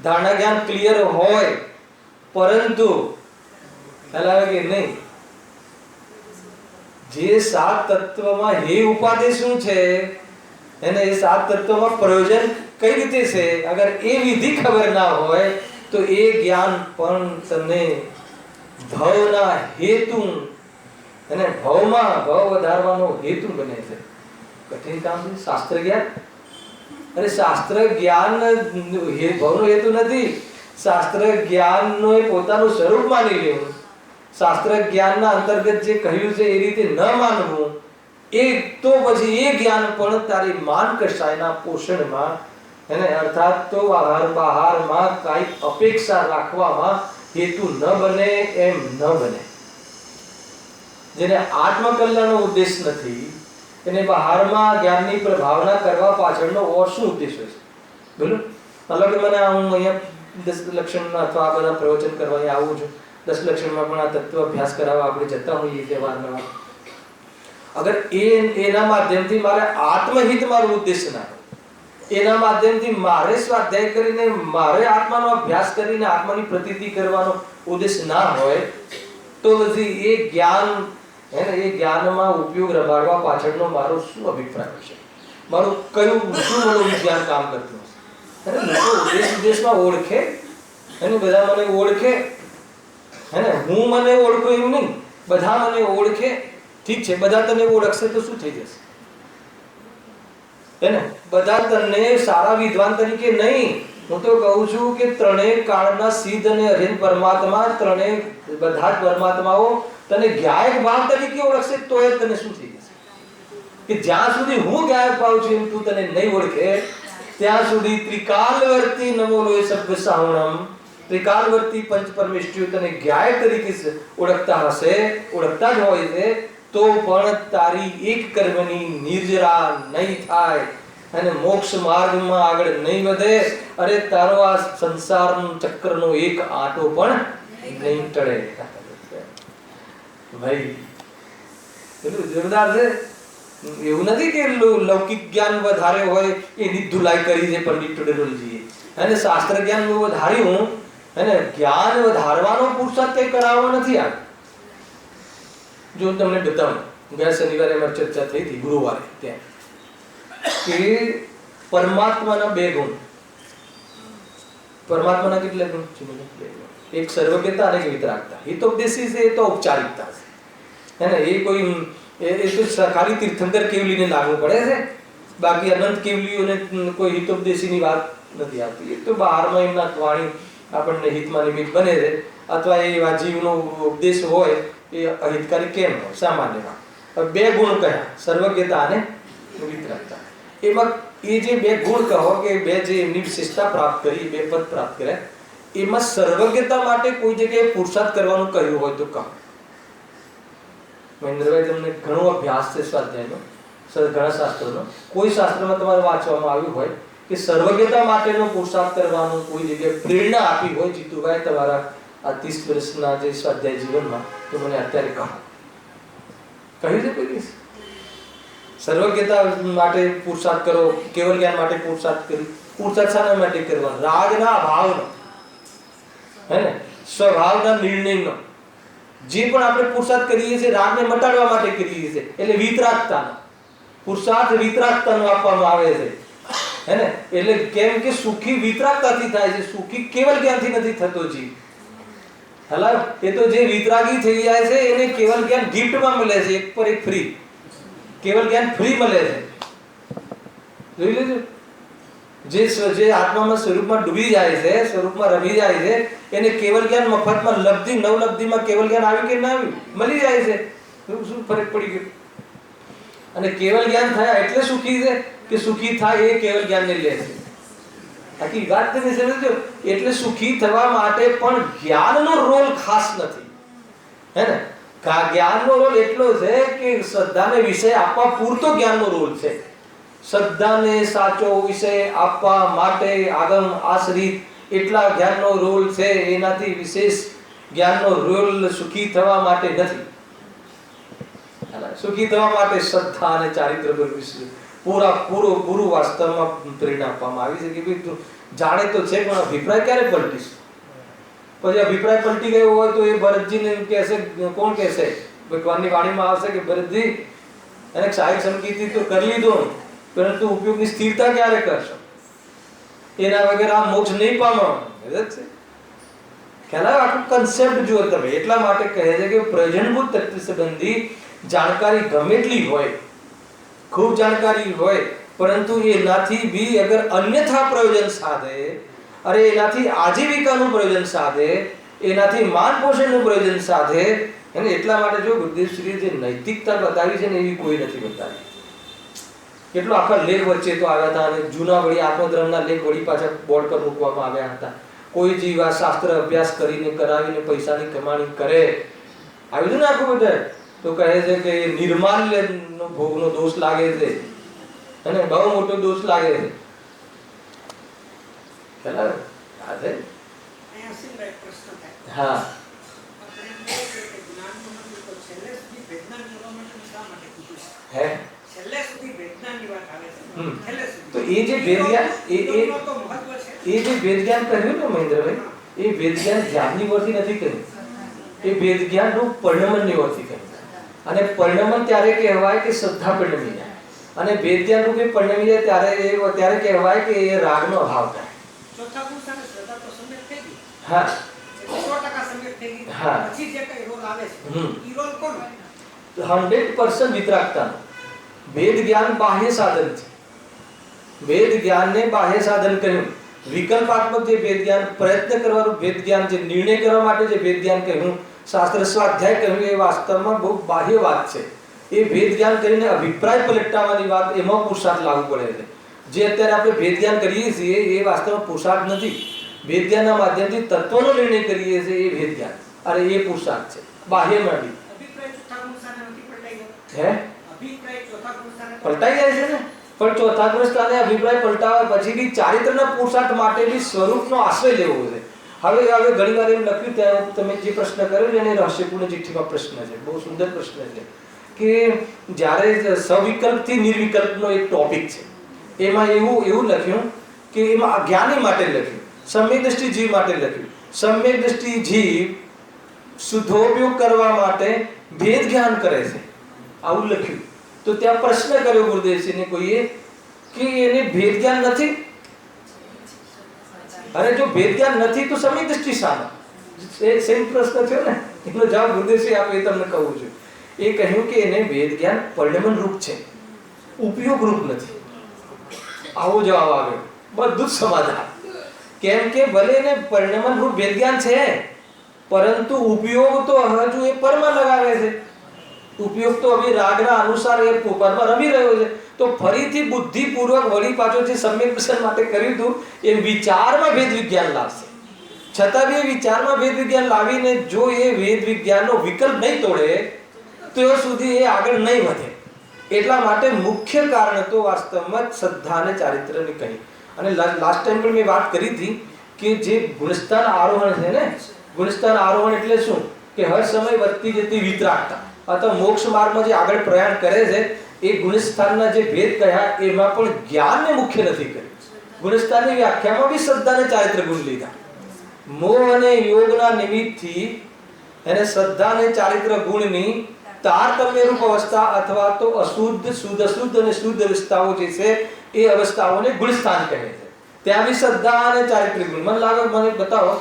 ધારણા જ્ઞાન ક્લિયર હોય, પરંતુ હલાવે કે નહીં? જે સાત તત્વમાં હે ઉપાધિ શું છે એને એ સાત તત્વમાં પ્રયોજન કઈ રીતે છે, અગર એ વિધિ ખબર ના હોય તો એ જ્ઞાન પણ તને ભવના હેતુ અને ભવમાં ભવ વધારવાનો હેતુ બને છે. કઠિન કામ છે શાસ્ત્ર જ્ઞાન. અરે શાસ્ત્ર જ્ઞાન ભવનો હેતુ નથી. શાસ્ત્ર જ્ઞાનનો એ પોતાનું સ્વરૂપ માની લેવું, શાસ્ત્ર જ્ઞાનના અંતર્ગત જે કહ્યું છે એ રીતે ન માનવું, એ તો પછી એ જ્ઞાન પણ તારી માન કશાયના પોષણમાં એને અર્થાત તો બહારમાં કાંઈ અપેક્ષા રાખવામાં હેતુ ન બને, એમ ન બને. જેને આત્મકલ્યાણનો ઉદ્દેશ નથી એને બહારમાં જ્ઞાનની પ્રભાવના કરવા પાછળનો ઓર શું ઉદ્દેશ હોય છે? બોલો. મતલબ કે મને હું અહીંયા 10 લક્ષણના અથવા આ બધા પ્રવચન કરવા અહીંયા આવું છું, 10 લક્ષણમાં પણ આ તત્વ અભ્યાસ કરાવવા આપણે જતા હોઈએ છીએ વારંવાર. અગર એના માધ્યમથી મારે આત્મહિત મારો ઉદ્દેશ ના હોય, એના માધ્યમથી મારે સ્વાધ્યાય કરીને મારે આત્માનો અભ્યાસ કરીને આત્માની પ્રતીતિ કરવાનો ઉદ્દેશ ના હોય તો પછી એ જ્ઞાન એ જ્ઞાનમાં ઉપયોગ રમાડવા પાછળનો મારો શું અભિપ્રાય છે? મારું કયું શું મનોવિજ્ઞાન કામ કરતું હશે? અને લોકો ઉદ્દેશમાં ઓળખે અને બધા મને ઓળખે, હે ને? હું મને ઓળખું એવું નહીં, બધા મને ઓળખે. ઠીક છે, બધા તને ઓળખશે તો શું થઈ જશે? હે ને? બધા તને સારા વિદ્વાન તરીકે નહીં, હું તો કહું છું કે ત્રણેય કાળના સિદ્ધ અને અરિહંત પરમાત્મા, ત્રણેય બધા જ પરમાત્માઓ તને જ્ઞાયક ભાવ તરીકે ઓળખશે તો એ તને શું થઈ જશે? કે જ્યાં સુધી હું જ્ઞાયક ભાવ છું એમ તું તને નહીં ઓળખે ત્યાં સુધી ત્રિકાલવર્તી નમો લોય સભ્ય સાવણમ, ત્રિકાલવર્તી પંચ પરમેશ્વરીઓ તને જ્ઞાયક તરીકે ઓળખતા હશે, ઓળખતા જ હોય છે, તો પણ તારી એક કર્મની નિર્જરા નહીં થાય અને મોક્ષ માર્ગમાં આગળ નહીં વધે. અરે તારો આ સંસારનો ચક્રનો એક આંટો પણ નહીં ટળે. ભાઈ એટલું જોરદાર છે. એવું નથી કે લૌકિક જ્ઞાન વધારે હોય એની ધુલાઈ કરી છે પંડિત ટુડેલજીએ, અને શાસ્ત્ર જ્ઞાન વધાર્યું અને જ્ઞાન વધારવાનો પુરુષાર્થ કઈ કરાવવો નથી. આ જો હું તમને બતાવું, ગયા શનિવારે અમારી ચર્ચા થઈ હતી, ગુરુવારે ત્યાં, કે પરમાત્માના 2 ગુણ. પરમાત્માના કેટલા ગુણ છે? 2 ગુણ. એક સર્વજ્ઞતા અને એક વિતરાગતા. હિતોપદેશી છે એ તો ઔપચારિકતા છે, હે ને? એ કોઈ એ તો ખાલી તીર્થંકર કેવલીને લાગુ પડે છે, બાકી અનંત કેવલીઓને કોઈ હિતોપદેશીની વાત નથી આવતી. એ તો બહારમાં એમના વાણી આપણને હિતમાં નિમિત્ત બને છે, અથવા એ એવા જીવનો ઉપદેશ હોય એ અહિતકારી કેમ હોય સામાન્યમાં. 2 ગુણ કયા? સર્વજ્ઞતા અને વિતરાગતા. એમાં એ જે 2 ગુણ કહો કે 2 જે એમની વિશેષતા પ્રાપ્ત કરી, 2 પદ પ્રાપ્ત કર્યા, એમાં સર્વજ્ઞતા માટે કોઈ જગ્યાએ પુરુષાર્થ કરવાનું કહ્યું હોય તો કહો. મહેન્દ્રભાઈ, તમને ઘણો અભ્યાસ છે સ્વાધ્યાયનો, ઘણા શાસ્ત્રોનો. કોઈ શાસ્ત્રમાં તમારે વાંચવામાં આવ્યું હોય કે સર્વજ્ઞતા માટેનો પુરુષાર્થ કરવાનું કોઈ જગ્યાએ પ્રેરણા આપી હોય જીતુભાઈ તમારા આ 30 વર્ષના જે સ્વાધ્યાય જીવનમાં, તો મને અત્યારે કહો. કહ્યું છે કોઈ દિવસ? સર્વજ્ઞતા માટે પુરુષાર્થ કરો, કેવલ જ્ઞાન માટે પુરુષાર્થ કરી. પુરુષાર્થ શાના માટે કરવાનો? રાગના અભાવનો, હે ને? સ્વભાવના નિર્ણયનો. જે પણ આપણે પુરુષાર્થ કરીએ છીએ રાગને મટાડવા માટે કરીએ છીએ, એટલે વિતરાગતાનો પુરુષાર્થ વિતરાગતાનો આપવામાં આવે છે, હે ને? એટલે કેમ કે સુખી વિતરાગતાથી થાય છે, સુખી કેવલ જ્ઞાનથી નથી થતો જીવ. હલા એ તો જે વિતરાગી થઈ જાય છે એને કેવલ જ્ઞાન ગિફ્ટમાં મળે છે, એક પર એક ફ્રી. કેવલ જ્ઞાન ફ્રી મળે છે. જોઈ લેજો, જે આત્મામાં સ્વરૂપમાં ડૂબી જાય છે, સ્વરૂપમાં રમી જાય છે, એને કેવલ જ્ઞાન મફતમાં લબ્ધિ નવલબ્ધિમાં કેવલ જ્ઞાન આવ્યું કે ના આવ્યું? મળી જાય છે. શું ફરક પડી ગયો? અને કેવલ જ્ઞાન થયા એટલે સુખી છે કે સુખી થાય એ કેવલ જ્ઞાનને લે છે? આખી વાત તમે સમજો. એટલે સુખી થવા માટે પણ જ્ઞાનનો રોલ ખાસ નથી, હે ને? જ્ઞાનનો રોલ એટલો છે કે શ્રદ્ધાને વિષય આપવા પૂરતો જ્ઞાનનો રોલ છે. શ્રદ્ધાને સાચો વિષય આપવા માટે આગમ આશ્રિત એટલા જ્ઞાનનો રોલ છે. એનાથી વિશેષ જ્ઞાનનો રોલ સુખી થવા માટે નથી. સુખી થવા માટે શ્રદ્ધા અને ચારિત્ર પર પૂરું વાસ્તવમાં પ્રેરણા આપવામાં આવી છે કે ભાઈ તું જાણે તો છે પણ અભિપ્રાય ક્યારે પલટીશ? પછી અભિપ્રાય પલટી ગયો હોય તો એ ભરતજીને કહેશે, કોણ કહેશે? ભગવાનની વાણીમાં આવશે કે ભરતજી એને સાહેબ સંકિત તો કરી લીધો, પરંતુ ઉપયોગની સ્થિરતા ક્યારે કરશો? એના વગર આ મોક્ષ નહીં પામવાનો છે. ખ્યાલ આવે? આખું કન્સેપ્ટ જુઓ તમે. એટલા માટે કહે છે કે પ્રયોજનભૂત તત્વ સંબંધી જાણકારી ગમે એટલી હોય, ખૂબ જાણકારી હોય, પરંતુ એનાથી બી અગર અન્યથા પ્રયોજન સાધે, અરે એનાથી આજીવિકાનું પ્રયોજન સાધે, એનાથી માન પોષણનું પ્રયોજન સાધે, અને એટલા માટે જો ગુરુદેવશ્રીએ જે નૈતિકતા બતાવી છે ને એવી કોઈ નથી બતાવી. કેટલો આખા લેખ વચ્ચે તો આવ્યા હતા, અને જૂના વળી આત્મધર્મના લેખ વળી પાછા બોર્ડ પર મૂકવામાં આવ્યા હતા. કોઈ જીવા શાસ્ત્ર અભ્યાસ કરીને કરાવીને પૈસાની કમાણી કરે આવ્યું છે ને આખું બધા, તો કહે છે કે નિર્માલ્યનો ભોગનો દોષ લાગે છે, અને બહુ મોટો દોષ લાગે છે. ખ્યાલ આવે? હા, હે તો એ જે વેદજ્ઞાન એ જે વેદજ્ઞાન કહ્યું ને મહેન્દ્રભાઈ, એ વેદજ્ઞાન જ્ઞાનની વરથી નથી કહ્યું, એ વેદજ્ઞાનનું પરિણમનની વરથી કહ્યું. અને પરિણમન ત્યારે કહેવાય કે શ્રદ્ધા પરિણમી જાય, અને વેદજ્ઞાન રૂપે પરિણમી જાય ત્યારે કહેવાય કે એ રાગનો અભાવ થાય. હા, 100% વિતરાગતાનો. વેદ જ્ઞાન બાહ્ય સાધન છે. વેદ જ્ઞાનને બાહ્ય સાધન કહ્યું. વિકલ્પાત્મક જે વેદ જ્ઞાન, પ્રયત્ન કરવાનું વેદ જ્ઞાન, જે નિર્ણય કરવા માટે જે વેદ જ્ઞાન કહ્યું, શાસ્ત્ર સ્વાધ્યાય કહ્યું, એ વાસ્તવમાં બહુ બાહ્ય વાત છે. એ વેદ જ્ઞાન કરીને અભિપ્રાય પલટાવવાની વાત, એમાં પુરુષાર્થ લાગુ પડે છે. જે અત્યારે આપણે વેદ જ્ઞાન કરીએ છીએ એ વાસ્તવમાં પુરુષાર્થ નથી. વેદ જ્ઞાનના માધ્યમથી તત્વનો નિર્ણય કરીએ છીએ એ વેદ જ્ઞાન, અરે એ પુરુષાર્થ છે બાહ્ય માંડી. હે પલટાઈ જાય છે ને, પણ ચોથા ગુણ સ્થાને અભિપ્રાય પલટાવા પછી બી ચારિત્રના પુરુષાર્થ માટે બી સ્વરૂપનો આશ્રય લેવો છે. હવે ઘણીવાર એમ લખ્યું, ત્યાં તમે જે પ્રશ્ન કર્યો છે એને રહસ્યપૂર્ણ ચિઠ્ઠીમાં પ્રશ્ન છે, બહુ સુંદર પ્રશ્ન છે, કે જ્યારે સવિકલ્પથી નિર્વિકલ્પનો એક ટોપિક છે, એમાં એવું લખ્યું કે એમાં જ્ઞાની માટે લખ્યું, સમ્યક દ્રષ્ટિ જીવ માટે લખ્યું. સમ્યક દ્રષ્ટિ જીવ શુદ્ધોપયોગ કરવા માટે ભેદ જ્ઞાન કરે છે, આવું લખ્યું. તો ત્યાં પ્રશ્ન કર્યો ગુરુદેવજીને કોઈએ કે એને ભેદ જ્ઞાન નથી. અને જો ભેદ જ્ઞાન નથી તો સમી દ્રષ્ટિ શામાં? એ સેમ પ્રશ્ન થયો ને, એનો જવાબ ગુરુદેવજી આપે એ તમને કહું છું. એ કહ્યું કે એને ભેદ જ્ઞાન પરિણમન રૂપ છે, ઉપયોગ રૂપ નથી. આવો જવાબ આવ્યો, બધું જ સમાધાન. કેમ કે ભલે એને પરિણમન રૂપ ભેદ જ્ઞાન છે, પરંતુ ઉપયોગ તો હજુ એ પરમાં લગાવે છે. ઉપયોગ તો હવે રાગના અનુસાર એ પરમાં રમી રહ્યો છે. તો ફરીથી બુદ્ધિપૂર્વક વળી પાછો જે સમ્યક દર્શન માટે કર્યું હતું એ વિચારમાં ભેદ વિજ્ઞાન લાવશે. છતાં બી વિચારમાં ભેદ વિજ્ઞાન લાવીને જો એ ભેદ વિજ્ઞાનનો વિકલ્પ નહીં તોડે તો સુધી એ આગળ નહીં વધે. એટલા માટે મુખ્ય કારણ તો વાસ્તવમાં શ્રદ્ધા અને ચારિત્ર્યની કહી. અને લાસ્ટ ટાઈમ પણ મેં વાત કરી હતી કે જે ગુણસ્થાન આરોહણ છે ને, ગુણસ્થાન આરોહણ એટલે શું કે હર સમય વધતી જતી વિતરાગતા અથવા મોક્ષ માર્ગમાં જે આગળ પ્રયાણ કરે છે એ ગુણસ્થાનના જે ભેદ કહ્યા એમાં પણ જ્ઞાનને મુખ્ય નથી કર્યું. ગુણસ્થાનની વ્યાખ્યામાં બી શ્રદ્ધા અને ચારિત્ર્ય ગુણ લીધા. મોહ અને યોગના નિમિત્તથી એને શ્રદ્ધા અને ચારિત્ર્ય ગુણની તારતમ્ય રૂપ અવસ્થા અથવા તો અશુદ્ધ, શુદ્ધ, અશુદ્ધ અને શુદ્ધ અવસ્થાઓ જે છે એ અવસ્થાઓને ગુણસ્થાન કહે છે. ત્યાં બી શ્રદ્ધા અને ચારિત્ર્ય ગુણ. મને લાગે, મને બતાવો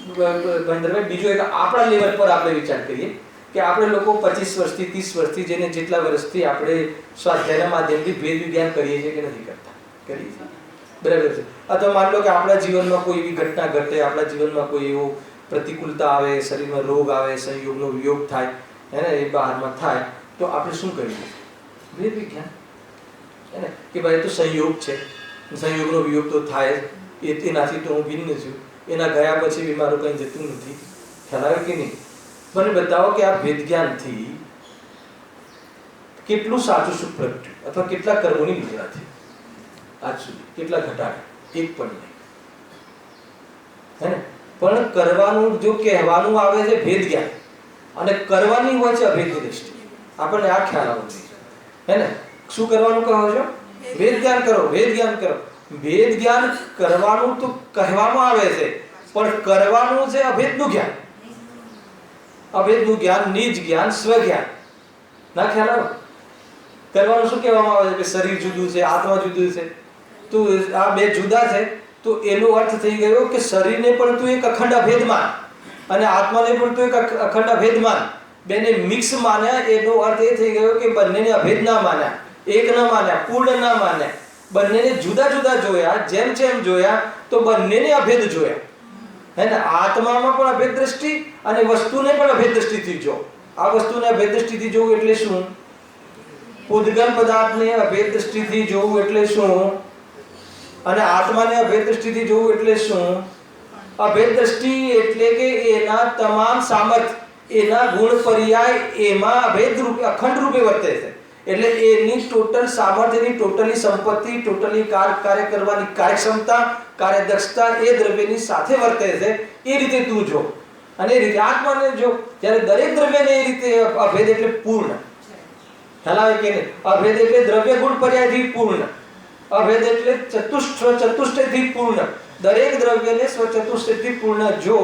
મહેન્દ્રભાઈ, બીજો એક આપણા લેવલ પર આપણે વિચાર કરીએ કે આપણે લોકો 25 વર્ષથી 30 વર્ષથી જેને જેટલા વર્ષથી આપણે સ્વાધ્યાયના માધ્યમથી ભેદ વિજ્ઞાન કરીએ છીએ કે નથી કરતા? કરીએ છીએ, બરાબર છે. અથવા માન લો કે આપણા જીવનમાં કોઈ એવી ઘટના ઘટે, આપણા જીવનમાં કોઈ એવો પ્રતિકૂળતા આવે, શરીરમાં રોગ આવે, સંયોગનો વિયોગ થાય, હે ને, એ બહારમાં થાય તો આપણે શું કરીએ? ભેદ વિજ્ઞાન, હે ને, કે ભાઈ તો સંયોગ છે, સંયોગનો વિયોગ તો થાય જ, એનાથી તો હું ભિન્ન છું, એના ગયા પછી બી મારું કંઈ જતું નથી. ખ્યાલ આવે કે નહીં? મને બતાવો કે આ ભેદ જ્ઞાનથી કેટલું સાચું સુખ પ્રગટ્યું અથવા કેટલા કર્મોની નિદ્રા થઈ આજ સુધી, કેટલા ઘટાડે? એક પણ નહીં, હે ને. પણ કરવાનું જો કહેવાનું આવે છે ભેદ જ્ઞાન અને કરવાની હોય છે અભેદની દ્રષ્ટિ. આપણને આ ખ્યાલ આવવો જોઈએ, હે ને. શું કરવાનું કહો છો? ભેદ જ્ઞાન કરો, ભેદ જ્ઞાન કરો. ભેદ જ્ઞાન કરવાનું તો કહેવામાં આવે છે, પણ કરવાનું છે અભેદનું જ્ઞાન. અભેદનું જ્ઞાન, નિજ જ્ઞાન, સ્વ જ્ઞાન. ના ખ્યાલ આવે? કરવાનું શું કહેવામાં આવે છે કે શરીર જુદું છે, આત્મા જુદું છે, તો આ બે જુદા છે. તો એનો અર્થ થઈ ગયો કે શરીરને પણ તું એક અખંડ અભેદ માન અને આત્માને પણ તું એક અખંડ અભેદ માન. બેને મિક્સ માન્યા, એનો અર્થ એ થઈ ગયો કે બંનેને અભેદ ના માન્યા, એક ના માન્યા, પૂર્ણ ના માન્યા. બંનેને જુદા જુદા જોયા, જેમ જેમ જોયા તો બંનેને અભેદ જોયા, હે ને. આત્મામાં પણ અભેદ દ્રષ્ટિ અને વસ્તુને પણ અભેદ દ્રષ્ટિથી જો. આ વસ્તુને અભેદ દ્રષ્ટિથી જોવું એટલે શું? પૂતગલ પદાર્થને અભેદ દ્રષ્ટિથી જોવું એટલે શું? અને આત્માને અભેદ દ્રષ્ટિથી જોવું એટલે શું? અભેદ દ્રષ્ટિ એટલે કે એના તમામ સામર્થ્ય, એના ગુણ પર્યાય એમાં અભેદ રૂપે, અખંડ રૂપે વર્તે છે. એટલે એની ટોટલ સામર્થ્યની, ટોટલી સંપત્તિ, ટોટલી કાર્ય કરવાની કાર્યક્ષમતા, કાર્યદક્ષતા એ દ્રવ્યની સાથે વર્તે છે. એ રીતે તું જો અને એ રીતે આત્માને જો. જ્યારે દરેક દ્રવ્યને એ રીતે અભેદ એટલે પૂર્ણ. ખ્યાલ આવે કે નહીં? અભેદ એટલે દ્રવ્ય ગુણ પર્યાયથી પૂર્ણ, અભેદ એટલે ચતુષ્ટયથી પૂર્ણ. દરેક દ્રવ્યને સ્વચતુષ્ટયથી પૂર્ણ જો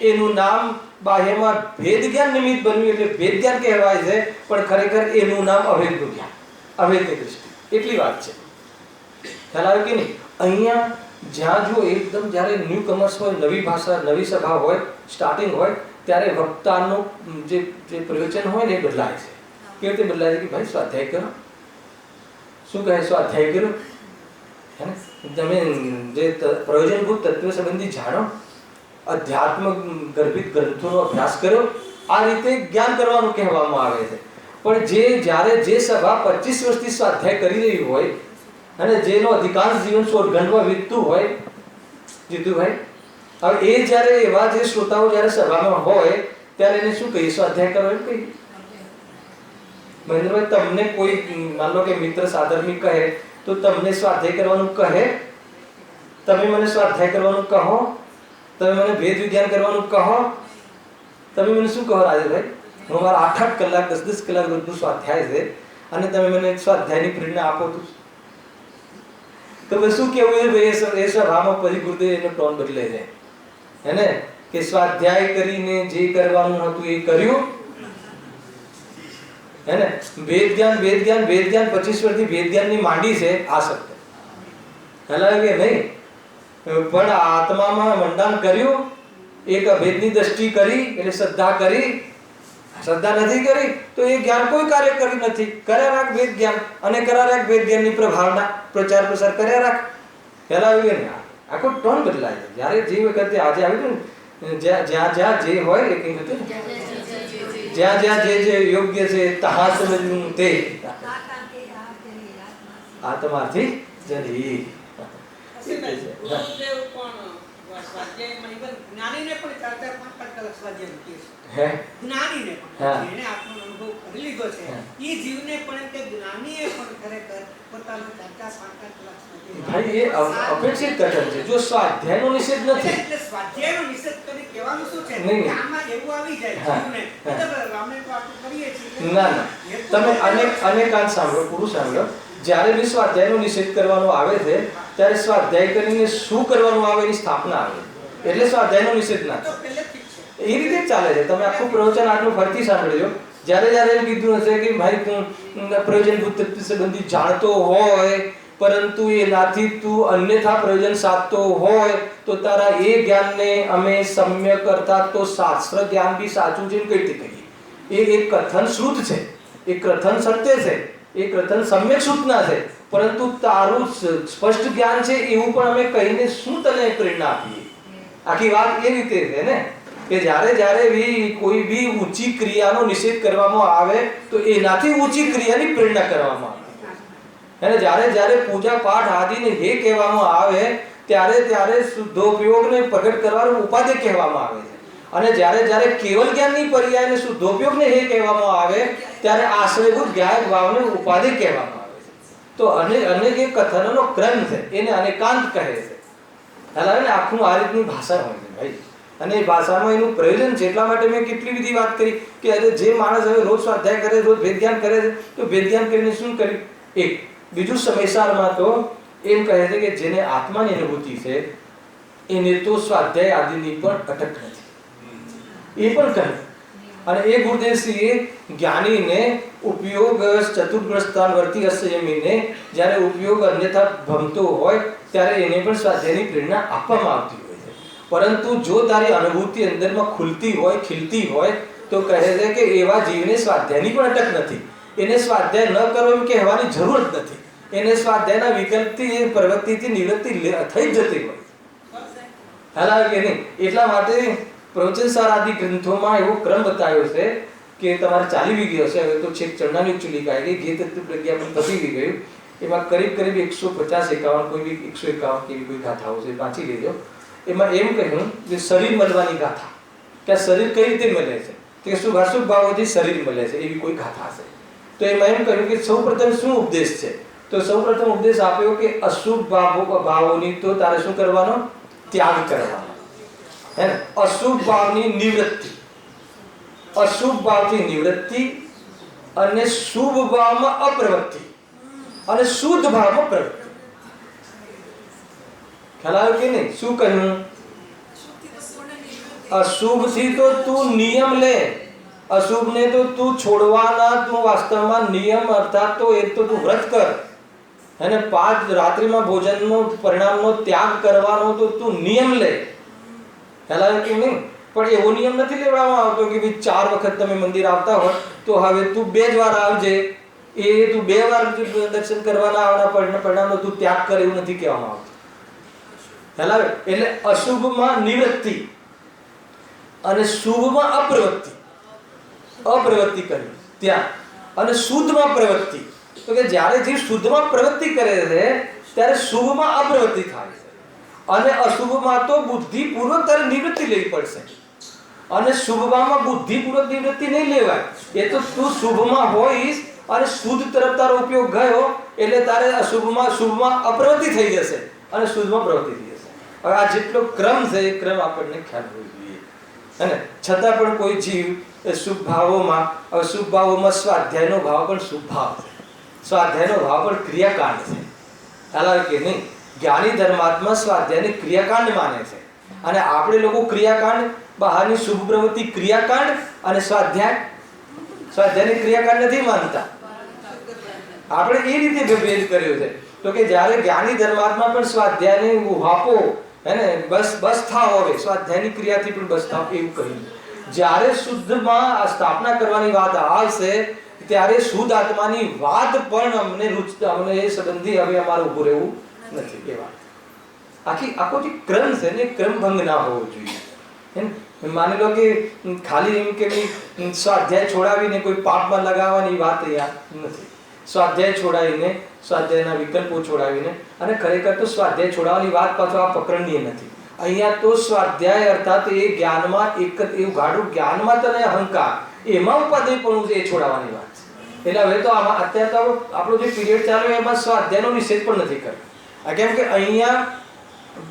એનું નામ બાહ્યમાં ભેદ જ્ઞાન નિમિત્ત બન્યું એટલે ભેદ જ્ઞાન કહેવાય છે, પણ ખરેખર એનું નામ અભેદનું જ્ઞાન, અભેદની દૃષ્ટિ. એટલી વાત છે. ખ્યાલ આવે કે નહીં? અહીંયા જ્યાં જો એકદમ જ્યારે ન્યૂ કમર્સ હોય, નવી ભાષા, નવી સભા હોય, સ્ટાર્ટિંગ હોય, ત્યારે વક્તાનું જે પ્રવચન હોય ને એ બદલાય છે. કેવી રીતે બદલાય છે કે ભાઈ સ્વાધ્યાય કરો. શું કહે? સ્વાધ્યાય કરો, હે ને. તમે જે પ્રયોજનભૂત તત્વ સંબંધી જાણો, અધ્યાત્મ ગર્ભિત ગ્રંથોનો અભ્યાસ કરો. આ રીતે જ્ઞાન કરવાનું કહેવામાં આવે છે. પણ જ્યારે જે સભા 25 વર્ષથી સ્વાધ્યાય કરી રહી હોય અને જેનો અધિકાંશ જીવન સોળગંડમાં વીતતું હોય, જીતુભાઈ, હવે એ જ્યારે એવા જે શ્રોતાઓ જ્યારે સભામાં હોય ત્યારે એને શું કહીએ? સ્વાધ્યાય કરો એમ કહીએ. મહેન્દ્રભાઈ, તમને કોઈ માન લો કે મિત્ર સાધર્મિક કહે તો તમને સ્વાધ્યાય કરવાનું કહે? તમે મને સ્વાધ્યાય કરવાનું કહો? તમે મને ભેદ વિજ્ઞાન કરવાનું કહો? તમે મને શું કહો રાજેશભાઈ? હું મારા 8-8 કલાક 10-10 કલાક રોજનું સ્વાધ્યાય છે અને તમે મને સ્વાધ્યાયની પ્રેરણા આપો તો શું કેવું એ સભામાં પછી ગુરુદેવ એનો ટોન બદલાઈ જાય, હે ને. કે સ્વાધ્યાય કરીને જે કરવાનું હતું એ કર્યું, હે ને? વેદ જ્ઞાન 25 વર્ષથી વેદ જ્ઞાનની માંડી છે આ શબ્દ, ખ્યાલ કે નહીં? પણ આત્મામાં મંડાણ કર્યું, એક અભેદની દ્રષ્ટિ કરી એટલે શ્રદ્ધા કરી. શ્રદ્ધા નથી કરી તો એ જ્ઞાન કોઈ કાર્ય કર્યું નથી. કર્યા રાખ વેદ જ્ઞાન અને કર્યા રાખ વેદ જ્ઞાનની પ્રભાવના પ્રચાર પ્રસાર કર્યા રાખ. ખ્યાલ આવી ગયો ને? આખો ટોન બદલાય છે જ્યારે જે વખતે આજે આવ્યું ને, જ્યાં જ્યાં જે હોય એ કઈ હતું, જ્યાં જ્યાં જે યોગ્ય છે તહાં સમજવું તે આત્માથી જરી. જ્ઞાનીને પણ 4-4-5-5 કલાક સ્વાધ્યાય મૂકીએ હે જ્ઞાનીને પણ જેને આત્મનો અનુભવ કરી લીધો છે એ જીવને પણ કે જ્ઞાનીએ પણ ખરેખર પોતાનો 4-4-5-5 કલાક ભાઈ એ અપેક્ષિત કથન છે. જો સ્વાધ્યાયનો નિષેધ નથી એટલે સ્વાધ્યાયનો નિષેધ કરી કહેવાનું શું છે કે આમાં એવું આવી જાય જીવને મતલબ રામે તો આટલું કરીએ છીએ. ના તમે અનેક કાન સાંભળો, પૂરું સાંભળો. જ્યારે બી સ્વાધ્યાયનો નિષેધ કરવાનો આવે છે ત્યારે સ્વાધ્યાય કરીને શું કરવાનું આવે એની સ્થાપના આવે, એટલે સ્વાધ્યાયનો નિષેધ ના થાય. એ રીતે જ ચાલે છે. તમે આખું પ્રવચન આટલું ફરતી સાંભળજો. જ્યારે જ્યારે એમ કીધું હશે કે ભાઈ તું પ્રયોજનભૂત તત્વ સંબંધી જાણતો હોય પરંતુ એનાથી તું અન્યથા પ્રયોજન સાધતો હોય તો તારા એ જ્ઞાનને અમે સમ્યક અર્થાત તો શાસ્ત્ર જ્ઞાન બી સાચું છે કઈ રીતે કહીએ? એ એક કથન શ્રુત છે, એ કથન સત્ય છે, એ કથન સમ્યક સૂચના છે, પરંતુ તારું સ્પષ્ટ જ્ઞાન છે એવું પણ અમે કહીને શું તને પ્રેરણા આપીએ? આખી વાત એ રીતે છે ને કે જ્યારે બી કોઈ બી ઊંચી ક્રિયાનો નિષેધ કરવામાં આવે તો એનાથી ઊંચી ક્રિયાની પ્રેરણા કરવામાં આવે. અને જ્યારે પૂજા પાઠ આદિને હે કહેવામાં આવે ત્યારે શુદ્ધોપયોગને પ્રગટ કરવાનું ઉપાધિ કહેવામાં આવે છે. અને જ્યારે કેવલ જ્ઞાનની પર્યાયને શુદ્ધોપયોગને હે કહેવામાં આવે ત્યારે આશ્રયભૂત જ્ઞાયક ભાવને ઉપાધિ કહેવામાં આવે છે. તો અનેક એક કથનોનો ક્રમ છે, એને અનેકાંત કહે છે. હાલ ને આખું આ રીતની ભાષા હોય છે ભાઈ. અને એ ભાષામાં એનું પ્રયોજન છે. એટલા માટે મેં કેટલી બધી વાત કરી કે અરે જે માણસ હવે રોજ સ્વાધ્યાય કરે, રોજ વેદ જ્ઞાન કરે છે તો વેદ જ્ઞાન કરીને શું કર્યું? એક બીજું સમયસારમાં તો એમ કહે છે કે જેને આત્માની અનુભૂતિ છે એને તો સ્વાધ્યાય આદિની પણ અટક નથી, એ પણ કહે. અને એ ગુરુદેવશ્રીએ જ્ઞાનીને ઉપયોગ ચતુર્ગ્રસ્તાન વર્તી અસંયમીને જ્યારે ઉપયોગ અન્યથા ભમતો હોય ત્યારે એને પણ સ્વાધ્યાયની પ્રેરણા આપવામાં આવતી હોય છે. પરંતુ જો તારી અનુભૂતિ અંદરમાં ખુલતી હોય, ખીલતી હોય તો કહે છે કે એવા જીવને સ્વાધ્યાયની પણ અટક નથી. એને સ્વાધ્યાય ન કરવો એમ કહેવાની જરૂર જ નથી. એને સ્વાધ્યાયના વિકલ્પથી એ પ્રવૃત્તિથી નિવૃત્તિ થઈ જતી હોય. હાલ કે નહીં? એટલા માટે પ્રવચનસાર આદિ ગ્રંથોમાં એવો ક્રમ બતાવ્યો છે કે તમારે ચાલી બી ગયો છે. હવે તો છેક ચરણાની ચૂલી ગાય ગઈ, ગીત પ્રજ્ઞા પણ પતી બી ગયું. એમાં કરીબ 150-51 કોઈ બી 151 કેવી કોઈ ગાથાઓ છે, વાંચી લેજો. એમાં એમ કહ્યું કે શરીર મળવાની ગાથા, કે આ શરીર કઈ રીતે મળે છે, કે શુભાશુભ ભાવોથી શરીર મળે છે એવી કોઈ ગાથા છે. તો એમાં એમ કહ્યું કે સૌપ્રથમ શું ઉપદેશ છે? તો સૌપ્રથમ ઉપદેશ આપ્યો કે અશુભ ભાવોની તો તારે શું કરવાનો? ત્યાગ કરવાનો, હે ને? અશુભ ભાવની નિવૃત્તિ, અશુભ ભાવથી નિવૃત્તિ અને શુભ ભાવમાં અપ્રવૃત્તિ અને શુદ્ધ ભાવમાં પ્રવૃત્તિ. ખ્યાલ આવ્યો કે નહીં? શું કહ્યું? અશુભથી તો તું નિયમ લે, અશુભને તો તું છોડવાના, તું વાસ્તવમાં નિયમ અર્થાત તો એક તો તું વ્રત કર, અને 5 રાત્રિમાં ભોજનનો પરિણામનો ત્યાગ કરવાનો તો તું નિયમ લે. ખ્યાલ આવ્યો કે નહીં? પણ એવો નિયમ નથી લેવામાં આવતો કે ભાઈ 4 વખત તમે મંદિર આવતા હોય તો હવે તું 2 જ વાર આવજે, એ તું 2 વાર દર્શન કરવાના આવવાના પરિણામનો તું ત્યાગ કરે એવું નથી કહેવામાં આવતું. ખ્યાલ આવે? એટલે અશુભમાં નિવૃત્તિ અને શુભમાં અપ્રવૃત્તિ કરી ત્યાં, અને શુદ્ધમાં પ્રવૃત્તિ. તો કે જ્યારે જે શુદ્ધમાં પ્રવૃત્તિ કરે છે ત્યારે શુભમાં અપ્રવૃત્તિ થાય છે, અને અશુભમાં તો બુદ્ધિપૂર્વક તારે નિવૃત્તિ લેવી પડશે. અને શુભમાં બુદ્ધિપૂર્વક નિવૃત્તિ નહીં લેવાય. એ તો તું શુભમાં હોઈશ અને શુદ્ધ તરફ તારો ઉપયોગ ગયો એટલે તારે શુભમાં અપ્રવૃત્તિ થઈ જશે અને શુદ્ધમાં પ્રવૃત્તિ થઈ જશે. હવે આ જેટલો ક્રમ છે એ ક્રમ આપણને ખ્યાલ હોવો જોઈએ. અને છતાં પણ કોઈ જીવ શુભ ભાવોમાં, અશુભ ભાવોમાં સ્વાધ્યાયનો ભાવ પણ શુભ ભાવ છે, સ્વાધ્યાયનો ભાવ પણ ક્રિયાકાંડ છે. ખ્યાલ આવે કે નહીં? જ્ઞાની ધર્માત્મા સ્વાધ્યાયને ક્રિયાકાંડ માને છે અને આપણે લોકો ક્રિયાકાંડ બહારની શુભ પ્રવૃત્તિ ક્રિયાકાંડ અને સ્વાધ્યાયની ક્રિયાકાંડ નથી માનતા. આપણે એ રીતે ભેદ કર્યો છે. તો કે જ્યારે જ્ઞાની ધર્માત્મા પણ સ્વાધ્યાયને ઉહાપો હે ને બસ થાવ, હવે સ્વાધ્યાયની ક્રિયાથી પણ બસ થાવ એવું કહ્યું. જ્યારે શુદ્ધમાં આ સ્થાપના કરવાની વાત આવશે ત્યારે શુદ્ધ આત્માની વાત પણ અમને એ સંબંધી હવે અમારે ઉભું રહેવું નથી. એ વાત આખો જે ક્રમ છે ને ક્રમભંગ ના હોવો જોઈએ. માની લો કે ખાલી એમ કે સ્વાધ્યાય છોડાવીને કોઈ પાપમાં લગાવવાની વાત અહીંયા નથી. સ્વાધ્યાય છોડાવીને સ્વાધ્યાયના વિકલ્પો છોડાવીને અને ખરેખર તો સ્વાધ્યાય છોડાવવાની વાત પાછો આ પકડનીય નથી. અહીંયા તો સ્વાધ્યાય અર્થાત એ જ્ઞાનમાં એવું ગાઢું જ્ઞાનમાં તો અહંકાર એમાં ઉપાદેયપણું છે એ છોડાવવાની વાત છે. એટલે હવે તો આમાં અત્યારે તો આપણો જે પીરિયડ ચાલે એમાં સ્વાધ્યાયનો નિષેધ પણ નથી કર્યો. કેમ કે અહીંયા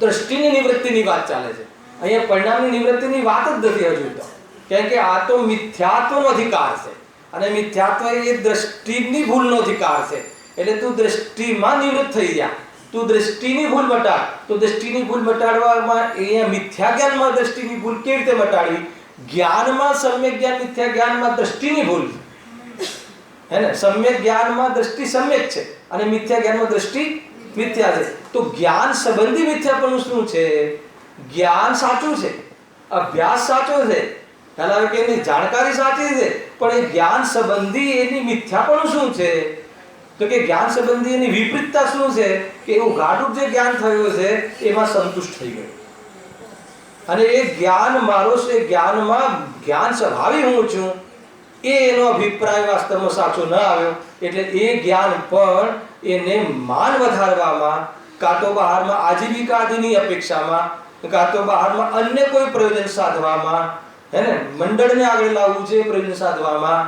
દ્રષ્ટિની નિવૃત્તિની વાત ચાલે છે. અહીંયા પરિણામની નિવૃત્તિની વાત જ નથી હજુ તો. કેમ કે આ તો મિથ્યાત્વનો અધિકાર છે અને મિથ્યાત્વ એ દ્રષ્ટિની ભૂલનો અધિકાર છે. એટલે તું દ્રષ્ટિમાં નિવૃત્ત થઈ જા, તું દ્રષ્ટિની ભૂલ મટાડ. તો દ્રષ્ટિની ભૂલ મટાડવામાં અહીંયા મિથ્યા જ્ઞાનમાં દ્રષ્ટિની ભૂલ કેવી રીતે મટાડવી? જ્ઞાનમાં સમ્યક જ્ઞાન, મિથ્યા જ્ઞાનમાં દ્રષ્ટિની ભૂલ હે ને. સમ્યક જ્ઞાનમાં દ્રષ્ટિ સમ્યક છે અને મિથ્યા જ્ઞાનમાં દ્રષ્ટિ મિથ્યા છે. તો જ્ઞાન સંબંધી મિથ્યાપણું શું છે? જ્ઞાન સાચું છે, અભ્યાસ સાચો છે, ખ્યાલ કે એની જાણકારી સાચી છે, પણ એ જ્ઞાન સંબંધી એની મિથ્યાપણું શું છે? તો કે જ્ઞાન સંબંધી એની વિપરીતતા શું છે? કે એવું ગાઢું જે જ્ઞાન થયું છે એમાં સંતુષ્ટ થઈ ગયું અને એ જ્ઞાન મારો છે, જ્ઞાનમાં જ્ઞાન સ્વભાવી હું છું એનો અભિપ્રાય વાસ્તવમાં સાચો ન આવ્યો. એટલે એ જ્ઞાન પણ એને માન વધારવામાં, કાં તો બહારમાં આજીવિકા આદિની અપેક્ષામાં, કાં તો બહારમાં અન્ય કોઈ પ્રયોજન સાધવામાં, હે ને મંડળને આગળ લાવવું છે પ્રયોજન સાધવામાં,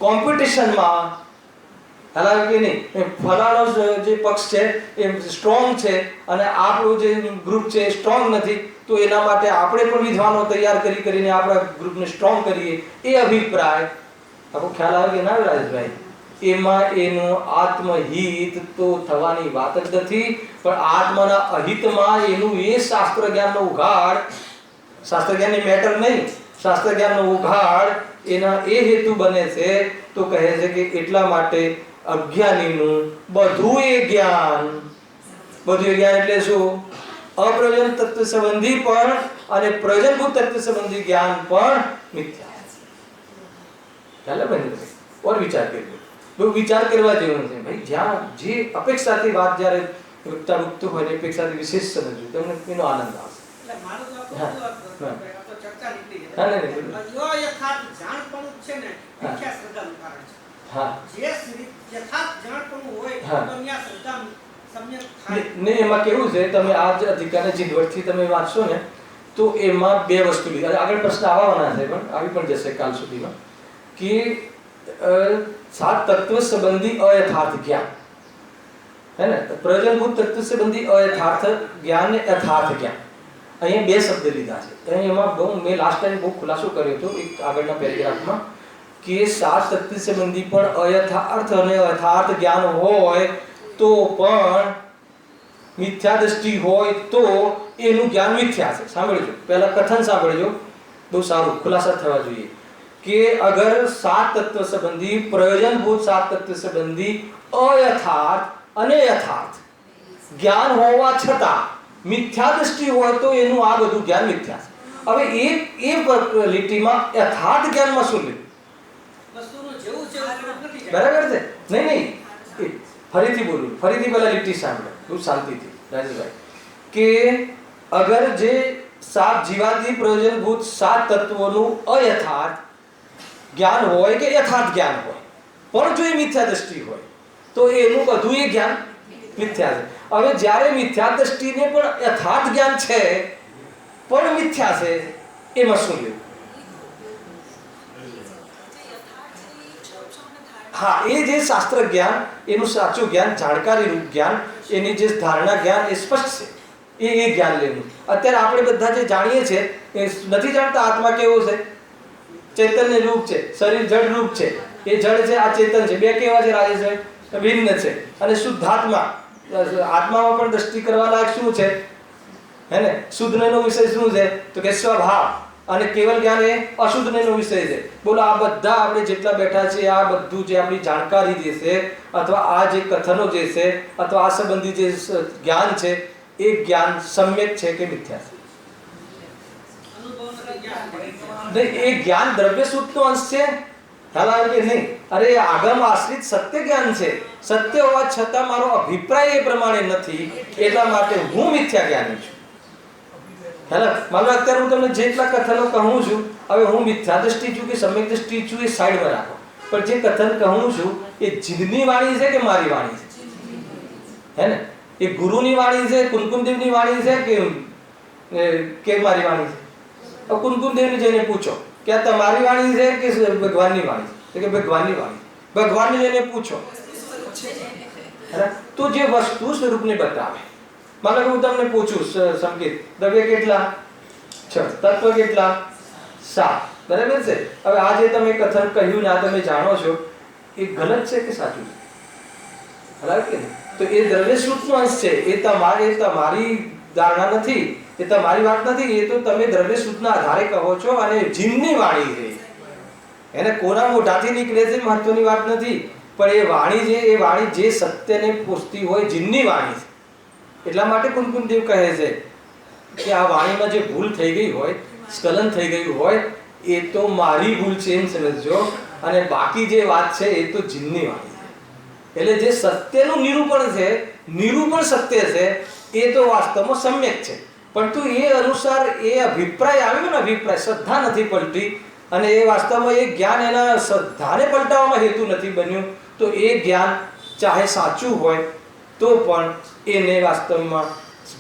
કોમ્પિટિશનમાં, હાલાકી કે નહીં ફલાણો જે પક્ષ છે એ સ્ટ્રોંગ છે અને આપણું જે ગ્રુપ છે એ સ્ટ્રોંગ નથી, તો એના માટે આપણે પણ વિદ્વાનો તૈયાર કરીને આપણા ગ્રુપને સ્ટ્રોંગ કરીએ, એ અભિપ્રાય આપણો ખ્યાલ આવે કે ના રાજભાઈ? એમાં એનું આત્મહિત તો થવાની વાત જ નથી, પણ આત્માના અહિતમાં એનું એ શાસ્ત્ર જ્ઞાનનો ઉઘાડ, શાસ્ત્ર જ્ઞાનની મેટર નહીં, શાસ્ત્ર જ્ઞાનનો ઉઘાડ એના એ હેતુ બને છે. તો કહે છે કે એટલા માટે અજ્ઞાનીનું બધું એ જ્ઞાન એટલે શું? અપ્રયોજન તત્વ સંબંધી પણ અને પ્રયોજનભૂત તત્વ સંબંધી જ્ઞાન પણ મિથ્યા છે. ચાલે ભાઈ, ઓર વિચાર કરજો. બહુ વિચાર કરવા જેવું છે ભાઈ. જ્યાં જે અપેક્ષાથી વાત જ્યારે વક્તા રૂપતું હોય અપેક્ષાથી વિશેષ સમજવું, તમને એનો આનંદ આવશે. એટલે મારું તો આપણું તો ચર્ચા નીકળી છે. હા નહીં યથાર્થ જાણપણું છે ને મિથ્યા શ્રદ્ધાનું કારણ છે. હા, જે યથાર્થ જાણપણું હોય તો ત્યાં શ્રદ્ધા સમ્યક થાય ને. એમાં કેવું છે, તમે આ જ અધિકારને જીવડથી તમે વાંચશો ને તો એમાં બે વસ્તુ લીધી. આગળ પ્રશ્ન આવવાના છે પણ આવી પણ જશે કાલ સુધીમાં કે સાત તત્વ સંબંધી અયથાર્થ જ્ઞાન હે ને, પ્રયોજનભૂત તત્વ સંબંધી અયથાર્થ જ્ઞાન ને યથાર્થ જ્ઞાન. અહીંયા બે શબ્દ લીધા છે. એમાં બહુ મેં લાસ્ટ ટાઈમ બહુ ખુલાસો કર્યો હતો એક આગળના પેરેગ્રાફમાં કે સાત તત્વ સંબંધી પણ અયથાર્થ અને યથાર્થ જ્ઞાન હોય તો પણ મિથ્યા દ્રષ્ટિ હોય તો એનું જ્ઞાન મિથ્યા છે. સાંભળજો, પહેલા કથન સાંભળજો, બહુ સારું ખુલાસા થવા જોઈએ કે અગર સાત તત્વ સંબંધી પ્રયોજનભૂત સાત તત્વ સંબંધી અયથાર્થ અને યથાર્થ જ્ઞાન હોવા છતાં મિથ્યા દ્રષ્ટિ હોય તો એનું આ બધું જ્ઞાન મિથ્યા છે. હવે એ લીટીમાં યથાર્થ જ્ઞાનમાં શું લીધું? વસ્તુનું જેવું છે બરાબર છે? નહીં ફરીથી બોલું, ફરીથી પહેલા લીટી સાંભળો બહુ શાંતિથી રાજેશભાઈ, કે અગર જે સાત જીવાદી પ્રયોજનભૂત સાત તત્વોનું અયથાર્થ જ્ઞાન હોય કે યથાર્થ જ્ઞાન હોય, પણ જો એ મિથ્યા દ્રષ્ટિ હોય તો એનું બધું એ જ્ઞાન મિથ્યા છે. હવે જ્યારે મિથ્યા દ્રષ્ટિને પણ યથાર્થ જ્ઞાન છે પણ મિથ્યા છે, એમાં શું લેવું? હા, એ જે શાસ્ત્ર જ્ઞાન, એનું સાચું જ્ઞાન, જાણકારી રૂપ જ્ઞાન, એની જે ધારણા જ્ઞાન એ સ્પષ્ટ છે, એ જ્ઞાન લેવું. અત્યારે આપણે બધા જે જાણીએ છીએ એ નથી જાણતા આત્મા કેવો છે, ચૈતન્ય રૂપ છે, શરીર જડ રૂપ છે, એ જડ છે આ ચેતન છે, બે કેવા છે રાજેશભાઈ? ભિન્ન છે. અને શુદ્ધાત્મા, આત્મામાં પણ દ્રષ્ટિ કરવા લાયક શું છે હે ને? શુદ્ધનો વિષય શું છે? તો કે સ્વભાવ. અને કેવલ જ્ઞાન એ અશુદ્ધનો વિષય છે. બોલો આ બધા આપણે જેટલા બેઠા છે આ બધું જે આપણી જાણકારી જે છે અથવા આ જે કથનો જે છે અથવા આ સંબંધી જે જ્ઞાન છે એ જ્ઞાન સમ્યક છે કે મિથ્યા છે? એ જ્ઞાન દ્રવ્ય શુદ્ધનો અંશ છે. ખ્યાલ આવે કે નહીં? અરે આગમ આશ્રિત સત્ય જ્ઞાન છે. સત્ય હોવા છતાં મારો અભિપ્રાય એ પ્રમાણે નથી, એટલા માટે હું મિથ્યા જ્ઞાની છું. માનો અત્યારે હું તમને જેટલા કથનો કહું છું, હવે હું મિથ્યા દ્રષ્ટિ છું કે સમ્યક દ્રષ્ટિ છું એ સાઈડમાં રાખો, પણ જે કથન કહું છું એ જીવની વાણી છે કે મારી વાણી છે? હે ને? એ ગુરુની વાણી છે, કુમકુમદેવની વાણી છે કે મારી વાણી છે? હવે કુમકુમદેવને જઈને પૂછો કે આ તમારી વાણી છે કે ભગવાનની વાણી છે? કે ભગવાનની વાણી. ભગવાનને જઈને પૂછો તો જે વસ્તુ સ્વરૂપને બતાવે. માનો કે હું તમને પૂછું સંકેત, દ્રવ્ય કેટલા? 6. તત્વ કેટલા? 7. બરાબર છે? હવે આ જે તમે કથન કહ્યું ને આ તમે જાણો છો એ ગલત છે કે સાચું છે? બરાબર કે તો એ દ્રવ્ય શુદ્ધનો અંશ છે. એ તમારી ધારણા નથી, એ તમારી વાત નથી, એ તો તમે દ્રવ્ય શુદ્ધના આધારે કહો છો. અને જીનની વાણી છે, એને કોના મોઢાથી નીકળે છે મહત્વની વાત નથી, પણ એ વાણી છે એ વાણી જે સત્યને પૂછતી હોય જીનની વાણી છે. એટલા માટે કુમકુમદેવ કહે છે કે આ વાણીમાં જે ભૂલ થઈ ગઈ હોય, સ્ખલન થઈ ગયું હોય એ તો મારી ભૂલ છે એમ સમજજો, અને બાકી જે વાત છે એ તો જીનની વાણી છે. એટલે જે સત્યનું નિરૂપણ છે, નિરૂપણ સત્ય છે એ તો વાસ્તવમાં સમ્યક છે, પરંતુ એ અનુસાર એ અભિપ્રાય આવ્યો ને, અભિપ્રાય શ્રદ્ધા નથી પલટી, અને એ વાસ્તવમાં એ જ્ઞાન એના શ્રદ્ધાને પલટાવવામાં હેતુ નથી બન્યું, તો એ જ્ઞાન ચાહે સાચું હોય તો પણ એને વાસ્તવમાં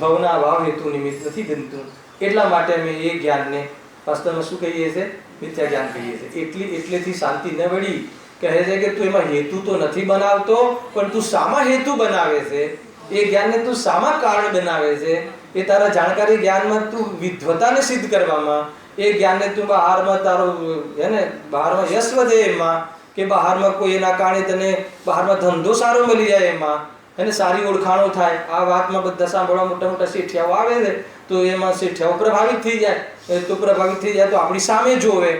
ભવના ભાવ હેતુ નિમિત્ત નથી બનતું. એટલા માટે અમે એ જ્ઞાનને વાસ્તવમાં શું કહીએ છીએ? મિથ્યા જ્ઞાન કહીએ છીએ. એટલેથી શાંતિ ન વળી. કહે છે કે તું એમાં હેતુ તો નથી બનાવતો, પણ તું સામા હેતુ બનાવે છે. એ જ્ઞાનને તું સામા કારણ બનાવે છે. એ તારા જાણકારી જ્ઞાનમાં તું વિદ્વતાને સિદ્ધ કરવામાં, એ જ્ઞાનને તું બહારમાં તારો બહારમાં યશ વધે એમાં, કે બહારમાં કોઈ એના કારણે તને બહારમાં ધંધો સારો મળી જાય એમાં, અને સારી ઓળખાણો થાય. આ વાતમાં બધા સાંભળવા મોટા મોટા શેઠિયાઓ આવે છે તો એમાં શેઠિયાઓ પ્રભાવિત થઈ જાય. તો પ્રભાવિત થઈ જાય તો આપણી સામે જોવે.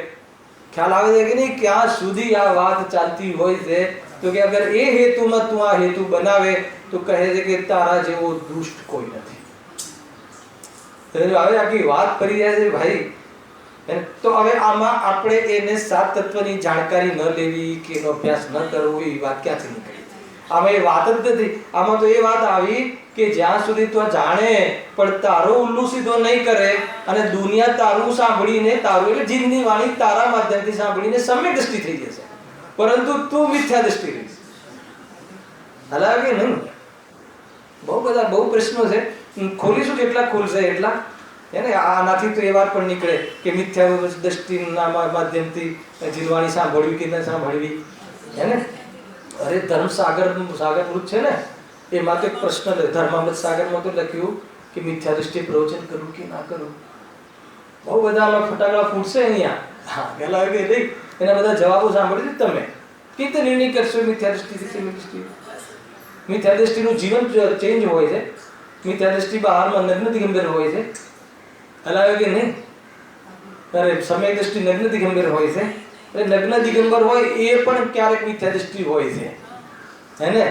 ખ્યાલ આવે છે કે નહીં ક્યાં સુધી આ વાત ચાલતી હોય છે? તો કે અગર એ હેતુમાં તું આ હેતુ બનાવે તો કહે છે કે તારા જેવો દુષ્ટ કોઈ નથી. હવે આખી વાત ફરી જાય છે ભાઈ. તો હવે આમાં આપણે એને 7 તત્વની જાણકારી ન લેવી કે એનો અભ્યાસ ન કરવો એ વાત ક્યાંથી નીકળી? આમાં એ વાત જ નથી. આમાં તો એ વાત આવી કે જ્યાં સુધી તું જાણે પણ તારો ઉલ્લુ સીધો નહીં કરે, અને દુનિયા તારું સાંભળીને, તારું એટલે જીવની વાણી તારા માધ્યમથી સાંભળીને સમ્યક દ્રષ્ટિ થઈ જશે, પરંતુ તું મિથ્યા દ્રષ્ટિ રહીશ. હાલાકી નહીં. બહુ પ્રશ્નો છે, ખોલીશું જેટલા ખોલશે એટલા. એને આનાથી તો એ વાત પણ નીકળે કે મિથ્યા દ્રષ્ટિના માધ્યમથી જીવવાણી સાંભળવી કે ન સાંભળવી. હે ને? અરે સાગરમૃત છે ને, એમાં તો એક પ્રશ્ન ધર્મામૃત સાગરમાં તો લખ્યું કે મિથ્યા દ્રષ્ટિ પ્રવચન કરું કે ના કરું. બહુ બધા ફટાકડા ફૂટશે અહીંયા. પેલા કે નહીં એના બધા જવાબો સાંભળી તમે કેવી રીતે નિર્ણય કરશો મિથ્યા દ્રષ્ટિથી? મિથ્યા દ્રષ્ટિનું જીવન ચેન્જ હોય છે. મિથ્યા દ્રષ્ટિ બહારમાં નગ્ન દિગંબર હોય છે. હલાવે કે નહીં? અરે સમ્યક દ્રષ્ટિ નગ્ન દિગંબર હોય છે. લગ્ન દિગંબર હોય એ પણ ક્યારેક મિથ્યા દ્રષ્ટિ હોય છે. હે ને?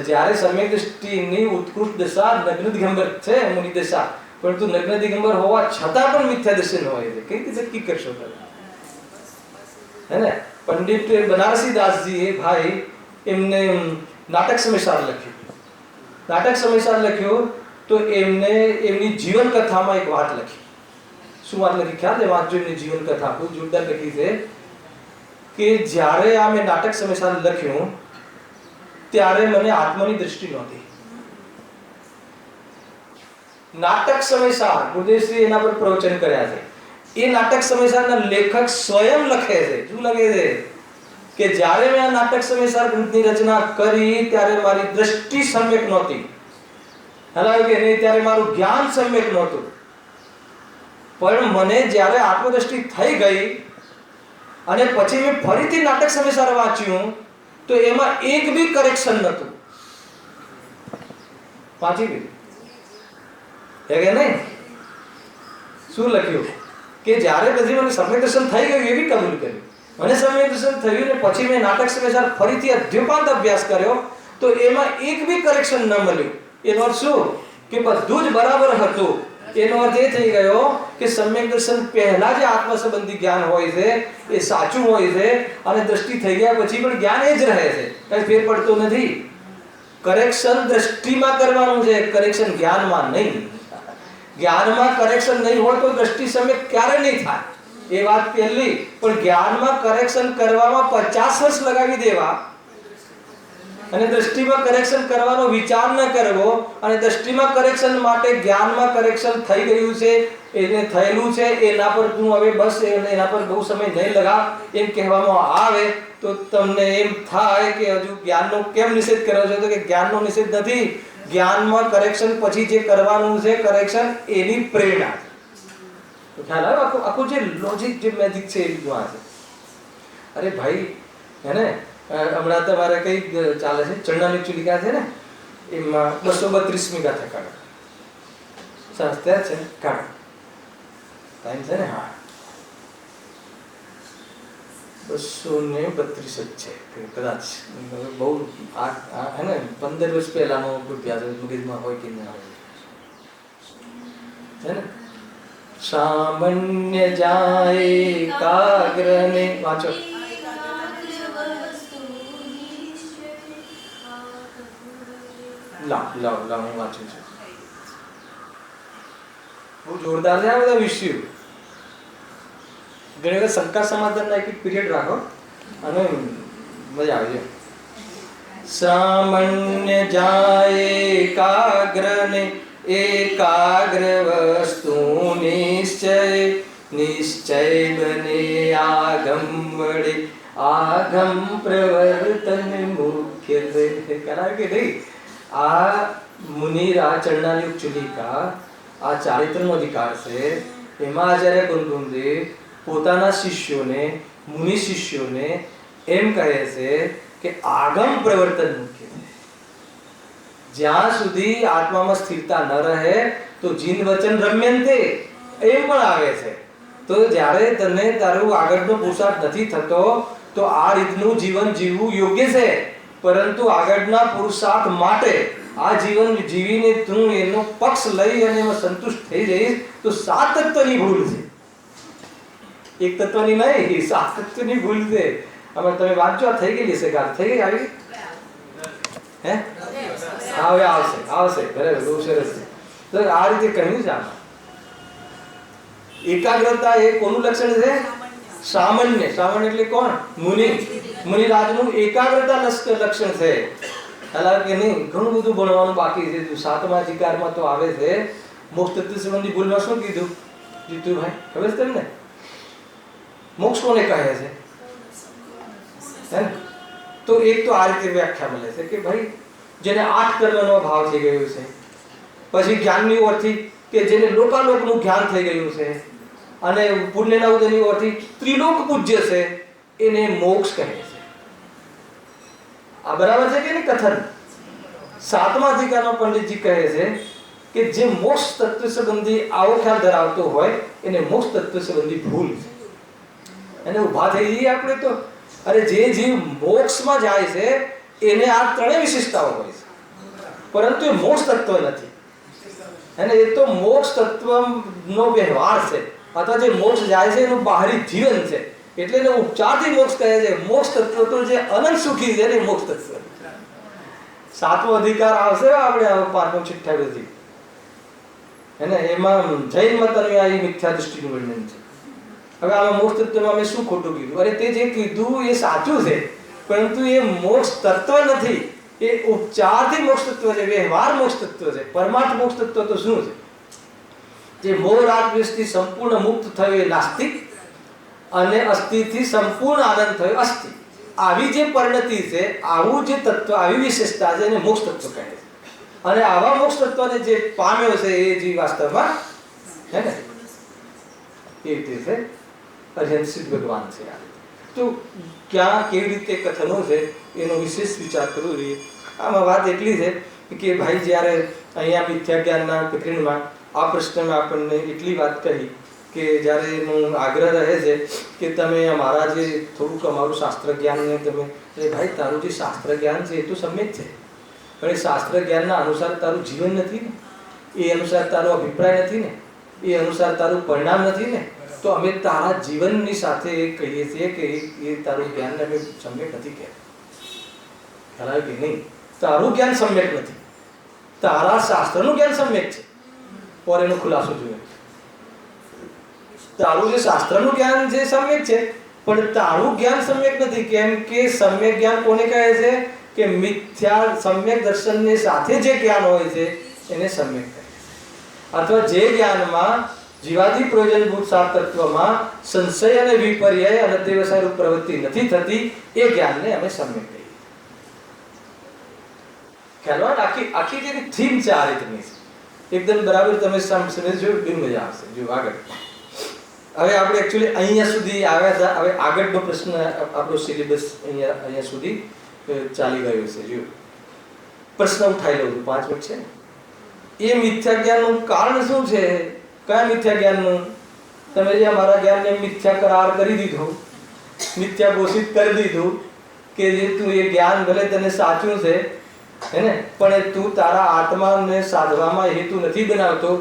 જ્યારે સમ્યક દ્રષ્ટિની ઉત્કૃષ્ટ દશા નગ્ન દિગંબર છે, મુનિ દશા, પરંતુ નગ્ન દિગંબર હોવા છતાં પણ મિથ્યા દ્રષ્ટિ હોય છે. કઈ રીતે નક્કી કરશો તમે? હે ને? પંડિત બનારસી દાસજી ભાઈ એમને નાટક સમયસાર લખ્યું. નાટક સમયસાર લખ્યું તો એમને એમની જીવન કથામાં એક વાત લખી. શું વાત લખી ખ્યાલ છે? વાંચજો એમની જીવન કથા, ખૂબ જોરદાર લખી છે. કે જ્યારે આ મેં નાટક સમયસાર લખ્યું ત્યારે મને આત્માની દ્રષ્ટિ નહોતી. નાટક સમયસાર ગુરુદેવશ્રી એના પર પ્રવચન કર્યા છે. એ નાટક સમયસારના લેખક સ્વયં લખે છે. શું લખે છે? કે જ્યારે મેં આ નાટક સમયસાર ગ્રંથની રચના કરી ત્યારે મારી દ્રષ્ટિ સમ્યક નહોતી. હાલાકી કે નહીં, ત્યારે મારું જ્ઞાન સમ્યક નહોતું. પણ મને જ્યારે આત્મદ્રષ્ટિ થઈ ગઈ અને પછી મેં ફરીથી નાટક સમયસાર વાંચ્યું તો એમાં એક બી કરેક્શન નહોતું. વાંચી ગયું હે કે નહીં? શું લખ્યું? કે જ્યારે પછી મને સમ્યક દર્શન થઈ ગયું એ બી કબૂલ કર્યું. મને સમ્યક દર્શન થયું ને પછી મેં નાટક સમયસાર ફરીથી અધ્યોપાંત અભ્યાસ કર્યો તો એમાં એક બી કરેક્શન ન મળ્યું. એનો અર્થ શું કે બધું જ બરાબર હતું. એનો અર્થ એ થઈ ગયો કે સમ્યક દર્શન પહેલા જે આત્મ સંબંધી જ્ઞાન હોય છે એ સાચું હોય છે અને દ્રષ્ટિ થઈ ગયા પછી પણ જ્ઞાન એ જ રહે છે, કઈ ફેર પડતો નથી. કરેક્શન દ્રષ્ટિમાં કરવાનું છે, કરેક્શન જ્ઞાનમાં નહીં. જ્ઞાનમાં કરેક્શન નહીં હોય તો દ્રષ્ટિ સમ્યક ક્યારે નહીં થાય એ વાત પહેલી. પણ જ્ઞાનમાં કરેક્શન કરવામાં 50 વર્ષ લગાવી દેવા અને દ્રષ્ટિમાં કરેક્શન કરવાનો વિચાર ન કરવો અને દ્રષ્ટિમાં કરેક્શન માટે જ્ઞાનમાં કરેક્શન થઈ ગયું છે, એને થયેલું છે, એના પર તું હવે બસ એના પર બહુ સમય નહીં લગાવ એમ કહેવામાં આવે તો તમને એમ થાય કે હજુ જ્ઞાનનો કેમ નિષેધ કર્યો છે? તો કે જ્ઞાનનો નિષેધ નથી. જ્ઞાનમાં કરેક્શન પછી જે કરવાનું છે કરેક્શન એની પ્રેરણા. તો ખ્યાલ આવે આખું જે લોજિક જે મેજિક છે એ રીતનું આ છે. અરે ભાઈ હે ને હમણાં તમારે કઈ ચાલે છે ચરણાની ચુલિકા છે ને એમાં 232મી ગાથા કાઢો સંસ્થા છે કાઢો ટાઈમ છે ને. હા 232 જ છે કદાચ. બહુ હે ને 15 વર્ષ પહેલાનો અભ્યાસ મગજમાં હોય કે ના હોય છે ને. સામાન્ય જાય કાગ્રને વાંચો. લાવ હું વાંચું છું. બહુ જોરદાર છે આ બધા વિષયો. ઘણી વખત શંકા સમાધાનના એક પીરિયડ રાખો અને મજા આવશે. સામાન્ય જાય એકાગ્રને એકાગ્ર વસ્તુ નિશ્ચય નિશ્ચય બને આગમ વડે આગમ પ્રવર્તન મુખ્ય કરાવે કે નહીં. આ મુનિરા ચરણાયુગ ચુલિકા આ ચારિત્રનો અધિકાર છે. એમાં આચાર્ય ગુરુગુંદે પોતાના શિષ્યોને મુનિ શિષ્યોને એમ કહે છે કે આગમ પ્રવર્તન મુખ્ય છે. જ્યાં સુધી આત્મામાં સ્થિરતા ન રહે તો જીન વચન રમ્યંતે એમ પણ આવે છે. તો જ્યારે તને તારું આગળનો પુરુષાર્થ નથી થતો તો આ રીતનું જીવન જીવવું યોગ્ય છે. પરંતુ આગળના પુરુષાર્થ માટે આ જીવન જીવીને તું એનો પક્ષ લઈ અને એમાં સંતુષ્ટ થઈ જઈશ તો 7 તત્વની ભૂલ છે. એક તત્વની નહીં, 7 તત્વની ભૂલ છે. હવે તમે વાંચો થઈ ગયેલી છે ગાત થઈ ગઈ આવી હે હવે આવશે બરાબર. બહુ સરસ છે. તો આ રીતે કહ્યું છે આમાં. એકાગ્રતા એ કોનું લક્ષણ છે? સામાન્ય. સામાન્ય એટલે કોણ? મુનિ. મુનિરાજનું એકાગ્રતા લક્ષણ છે. હાલ કે નહીં ઘણું બધું ભણવાનું બાકી છે. 7મા અધિકારમાં તો આવે છે મોક્ષ તત્વ સંબંધી ભૂલમાં શું કીધું જીતુભાઈ ખબર છે તમને? મોક્ષ કોને કહે છે હે? તો એક તો આ રીતે વ્યાખ્યા મળે છે કે ભાઈ જેને 8 કર્મનો ભાવ થઈ ગયો છે, પછી જ્ઞાનની ઓરથી કે જેને લોકાલોકનું જ્ઞાન થઈ ગયું છે અને પુણ્યના ઉદયની ઓરથી ત્રિલોક પૂજ્ય છે એને મોક્ષ કહે છે. આ બરાબર છે કે નહીં કથન? 7મા અધિકારમાં પંડિતજી કહે છે કે જે મોક્ષ તત્વ સંબંધી આવો ખ્યાલ ધરાવતો હોય એને મોક્ષ તત્વ સંબંધી ભૂલ છે. એને ઊભા થઈ જઈએ આપણે તો અરે જે જીવ મોક્ષમાં જાય છે એને આ ત્રણેય વિશેષતાઓ હોય છે પરંતુ એ મોક્ષ તત્વ નથી. અને એ તો મોક્ષ તત્વનો વ્યવહાર છે અથવા જે મોક્ષ જાય છે એનું બહારી જીવન છે. એટલે એને ઉપચારથી મોક્ષ કહે છે. મોક્ષ તત્વ તો જે અનંત સુખી છે એ મોક્ષ તત્વ. 7મો અધિકાર આવશે આપણે 5મો છઠ્ઠાથી એને એમાં જૈન મત અનુયાયી મિથ્યા દૃષ્ટિનું વર્ણન છે. હવે આમાં મોક્ષ તત્વમાં મેં શું ખોટું કીધું? અરે તે જે કીધું એ સાચું છે પરંતુ એ મોક્ષ તત્વ નથી. એ ઉપચારથી મોક્ષ તત્વ છે, વ્યવહાર મોક્ષ તત્વ છે. પરમાર્થ મોક્ષ તત્વ તો શું છે? જે મોહ રાગ દ્વેષથી સંપૂર્ણ મુક્ત થયો એ નાસ્તિક અને અસ્થિથી સંપૂર્ણ આનંદ થયો અસ્થિ. આવી જે પરિણતિ છે, આવું જે તત્વ, આવી વિશેષતા છે એને મોક્ષ તત્વ કહે છે. અને આવા મોક્ષ તત્વને જે પામ્યો છે એ જીવ વાસ્તવમાં હે ને એ રીતે છે અર્યંત સિદ્ધ ભગવાન છે. તો ક્યાં કેવી રીતે કથનો છે એનો વિશેષ વિચાર કરવો જોઈએ. આમાં વાત એટલી છે કે ભાઈ જ્યારે અહીંયા મિથ્યા જ્ઞાનના પ્રકરણમાં આ પ્રશ્નમાં આપણને એટલી વાત કહી કે જ્યારે એનો આગ્રહ રહે છે કે તમે અમારા જે થોડુંક અમારું શાસ્ત્ર જ્ઞાનને તમે ભાઈ તારું જે શાસ્ત્ર જ્ઞાન છે એ તો સમ્યક છે, પણ એ શાસ્ત્ર જ્ઞાનના અનુસાર તારું જીવન નથી ને, એ અનુસાર તારો અભિપ્રાય નથી ને, એ અનુસાર તારું પરિણામ નથી ને, તો અમે તારા જીવનની સાથે એ કહીએ છીએ કે એ તારું જ્ઞાનને અમે સમ્યક નથી કહેતા. ખ્યાલ આવે કે નહીં? તારું જ્ઞાન સમ્યક નથી, તારા શાસ્ત્રનું જ્ઞાન સમ્યક છે. और એનો ખુલાસો જોઈએ. તારું જે શાસ્ત્રનું જ્ઞાન છે સમ્યક છે, પણ તારું જ્ઞાન સમ્યક નથી. કેમ કે સમ્યક જ્ઞાન કોને કહે છે? કે મિથ્યા સમ્યક દર્શનની સાથે જે જ્ઞાન હોય છે એને સમ્યક કહે છે. અથવા જે જ્ઞાનમાં જીવાદી પ્રયોજનભૂત સાત તત્વમાં સંશય અને વિપર્ય અને અધ્યવસાયરૂપ પ્રવૃત્તિ નથી થતી, એ જ્ઞાનને અમે સમ્યક કહીએ. ખ્યાલ આવે? આખી જે થીમ છે આ રીતની છે. એકદમ બરાબર તમે સમજજો, બી મજા આવશે. જો આગળ હવે આપણે એકચ્યુઅલી અહીંયા સુધી આવ્યા હતા. હવે આગળનો પ્રશ્ન આપણો સિલેબસ અહીંયા સુધી ચાલી ગયો છે. જો પ્રશ્ન ઉઠાઈ લઉં છું, 5 મિનિટ છે ને. એ મિથ્યા જ્ઞાનનું કારણ શું છે? કયા મિથ્યા જ્ઞાનનું? તમે જે અમારા જ્ઞાનને મિથ્યા કરાર કરી દીધો, મિથ્યા ઘોષિત કરી દીધું કે જે તું એ જ્ઞાન ભલે તને સાચું છે હે ને, પણ તું તારા આત્માને સાધવામાં હેતુ નથી બનાવતો,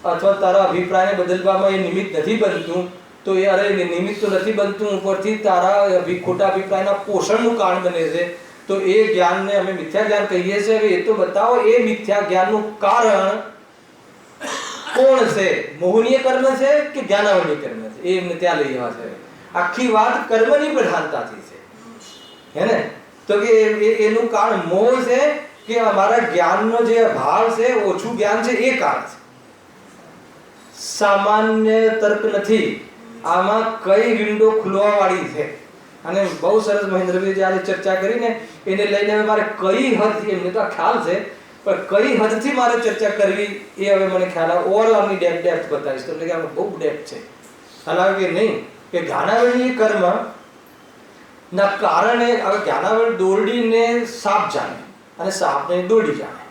અથવા તારા અભિપ્રાયને બદલવામાં એ નિમિત્ત નથી બનતું, તો એ અરે નિમિત્ત તો નથી બનતું, ઉપરથી તારા ખોટા અભિપ્રાયના પોષણનું કારણ બને છે, તો એ જ્ઞાનને અમે મિથ્યા જ્ઞાન કહીએ છીએ. હવે એ તો બતાવો, એ મિથ્યા જ્ઞાનનું કારણ કોણ છે? મોહનીય કર્મ છે કે જ્ઞાનાવરણીય કર્મ છે? એ એમને ત્યાં લઈ જવા છે. આખી વાત કર્મની પ્રધાનતાથી છે હે ને. તો કે એનું કારણ મોહ છે કે અમારા જ્ઞાનનો જે અભાવ છે, ઓછું જ્ઞાન છે, એ કારણ છે. સામાન્ય તર્ક નથી, આમાં કઈ વિન્ડો ખુલવા વાળી છે. અને બહુ સરસ મહેન્દ્રભાઈ જે આજે ચર્ચા કરીને એને લઈને મારે કઈ હદથી, એમને તો ખ્યાલ છે, પણ કઈ હદથી મારે ચર્ચા કરવી એ હવે મને ખ્યાલ આવે. ઓવરઓલની ડેપ્થ બતાવીશ તમને કે આમાં બહુ ડેપ્થ છે. ખ્યાલ આવે કે નહીં? કે જ્ઞાનાવરણીય કર્મ ના કારણે હવે જ્ઞાનાવરણ દોરડીને સાપ જાણે અને સાપને દોરડી જાણે.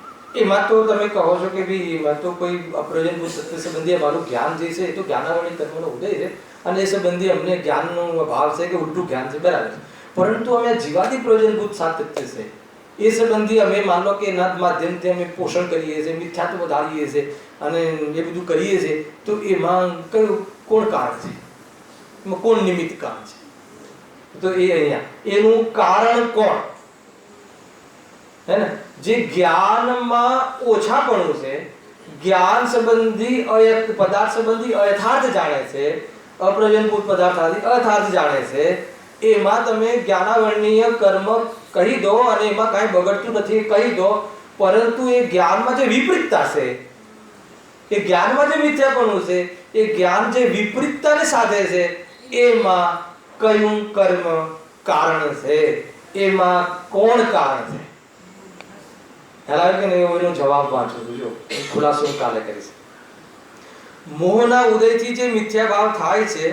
એમાં તો તમે કહો છો કે ભાઈ એમાં તો કોઈ અપ્રયોજનભૂત સત્ય સંબંધી અમારું જ્ઞાન જે છે એ તો જ્ઞાનાવરણીય કર્મનો ઉદય છે, અને એ સંબંધી અમને જ્ઞાનનો અભાવ છે કે ઉલટું જ્ઞાન છે, બરાબર છે. પરંતુ અમે જીવાદી પ્રયોજનભૂત સાત તથ્ય છે એ સંબંધી અમે માનો કે એના માધ્યમથી અમે પોષણ કરીએ છીએ, મિથ્યાત્વ વધારીએ છીએ અને એ બધું કરીએ છીએ, તો એમાં કયું કોણ કારણ છે? એમાં કોણ નિમિત્ત કારણ છે? તો એ અહીંયા એનું કારણ કોણ હે ને? જે જ્ઞાનમાં ઓછાપણું છે, જ્ઞાન સંબંધી પદાર્થ સંબંધી અયથાર્થ જાણે છે, અપ્રયોજનભૂત પદાર્થ અયથાર્થ જાણે છે, એમાં તમે જ્ઞાનાવરણીય કર્મ કહી દો અને એમાં કાંઈ બગડતું નથી કહી દો, પરંતુ એ જ્ઞાનમાં જે વિપરીતતા છે, એ જ્ઞાનમાં જે મિથ્યાપણું છે, એ જ્ઞાન જે વિપરીતતાને સાધે છે, એમાં કયું કર્મ કારણ છે? એમાં કોણ કારણ છે? ખ્યાલ આવે કે નહીં? એનો જવાબ વાંચો જો ખુલાસો હું કાલે કરીશ. મોહના ઉદયથી જે મિથ્યા ભાવ થાય છે,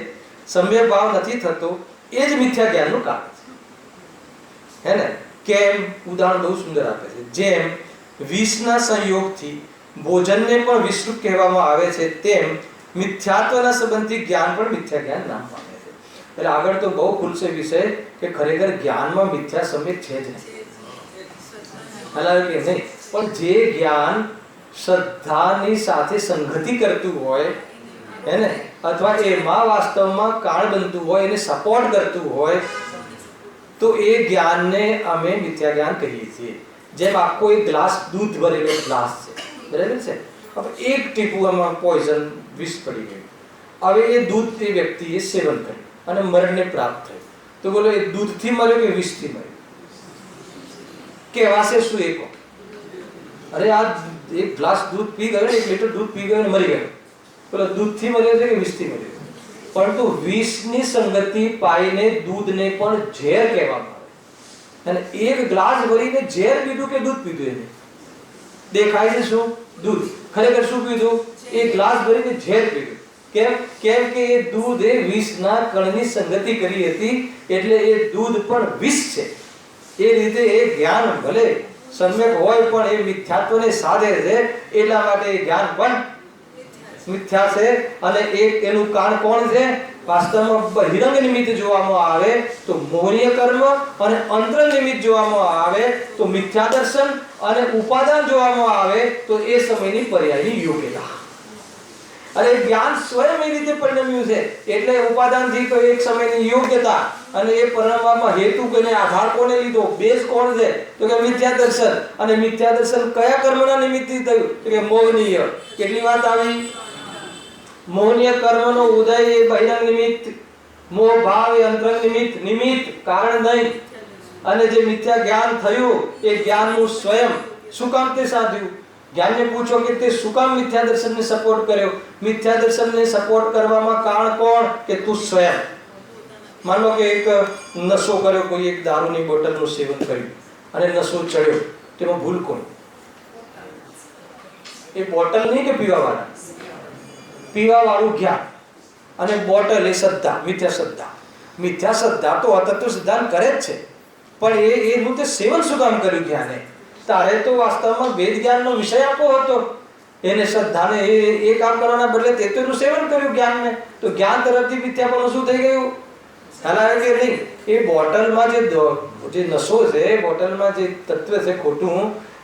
સમ્યક ભાવ નથી થતો, એ જ મિથ્યા જ્ઞાનનું કારણ છે હે ને. કેમ? ઉદાહરણ બહુ સુંદર આપે છે. જેમ વિષના સંયોગથી ભોજનને પણ વિષરૂપ કહેવામાં આવે છે, તેમ મિથ્યાત્વના સંબંધી જ્ઞાન પણ મિથ્યા જ્ઞાન નામ પામે છે. એટલે આગળ તો બહુ ખુલશે વિષય કે ખરેખર જ્ઞાનમાં મિથ્યા સમ્યક છે જ નહીં. હાલાવે કે નહીં? પણ જે જ્ઞાન શ્રદ્ધાની સાથે સંગતિ કરતું હોય હે ને, અથવા એમાં વાસ્તવમાં કારણ બનતું હોય, એને સપોર્ટ કરતું હોય, તો એ જ્ઞાનને અમે મિથ્યા જ્ઞાન કહીએ છીએ. જેમ આખો એક ગ્લાસ દૂધ ભરેલો ગ્લાસ છે, બરાબર છે. હવે એક ટીપું આમાં પોઈઝન વિષ પડી ગયું. હવે એ દૂધ એ વ્યક્તિએ સેવન કર્યું અને મરણને પ્રાપ્ત થયું, તો બોલો એ દૂધથી મર્યો કે વિષથી મર્યો? કહેવાશે શું? એ કહો. અરે આ એક ગ્લાસ દૂધ પી ગયો, 1 લીટર દૂધ પી ગયો અને મરી ગયો, બોલો દૂધથી મર્યો છે કે વિષથી મર્યો? પરંતુ વિષની સંગતિ પાઈને દૂધને પણ ઝેર કહેવામાં આવે. અને એક ગ્લાસ ભરીને ઝેર પીધું કે દૂધ પીધું? એને દેખાય છે શું? દૂધ. ખરેખર શું પીધું? એક ગ્લાસ ભરીને ઝેર પીધું. કેમ? કેમ કે એ દૂધ એ વિષના કણની સંગતિ કરી હતી, એટલે એ દૂધ પણ વિષ છે. એ રીતે એ જ્ઞાન ભલે સમ્યક હોય પણ એ મિથ્યાત્વને સાધે છે, એટલા માટે એ જ્ઞાન પણ મિથ્યા છે. અને એક એનું કારણ કોણ છે? વાસ્તવમાં બહિરંગ નિમિત્ત જોવામાં આવે તો મોહનીય કર્મ, અને અંતરંગ નિમિત્ત જોવામાં આવે તો મિથ્યા દર્શન, અને ઉપાદાન જોવામાં આવે તો એ સમયની પર્યાયની યોગ્યતા. અને જ્ઞાન સ્વયં એ રીતે પરિણમ્યું છે. એટલે ઉપાદાનથી તો એક સમયની યોગ્યતા, અને એ પરિણમવામાં હેતુ કોને, આધાર કોને લીધો, બેઝ કોણ છે? તો કે મિથ્યા દર્શન. અને મિથ્યા દર્શન કયા કર્મના નિમિત્તથી થયું? તો કે મોહનીય. કેટલી વાત આવી? મોહનીય કર્મનો ઉદય એ બહિરંગ નિમિત્ત, મોહ ભાવ એ અંતરંગ નિમિત્ત કારણ નહીં. અને જે મિથ્યા જ્ઞાન થયું એ જ્ઞાનનું સ્વયં શું કામ તે સાધ્યું? જ્ઞાનને પૂછો કે તે શું કામ મિથ્યા દર્શનને સપોર્ટ કર્યો? મિથ્યા દર્શનને સપોર્ટ કરવામાં કારણ કોણ? કે તું સ્વયં. માનો કે એક નશો કર્યો, કોઈ એક દારૂની બોટલનું સેવન કર્યું અને નશો ચડ્યો, તેમાં ભૂલ કોણ? એ બોટલ નહીં કે પીવાવાળા? પીવાવાળું જ્ઞાન અને બોટલ એ શ્રદ્ધા, મિથ્યા શ્રદ્ધા. મિથ્યા શ્રદ્ધા તો અતત્વ સિદ્ધાંત કરે જ છે, પણ એનું તે સેવન શું કામ કર્યું જ્ઞાને? તારે તો વાસ્તવમાં વેદ જ્ઞાનનો વિષય આપવો હતો એને, શ્રદ્ધાને એ કામ કરવાના બદલે તે તો એનું સેવન કર્યું જ્ઞાનને. તો જ્ઞાન તરફથી મિથ્યાપણું શું થઈ ગયું? ખ્યાલ આવે કે નહીં? એ બોટલમાં જે નશો છે, બોટલમાં જે તત્વ છે ખોટું,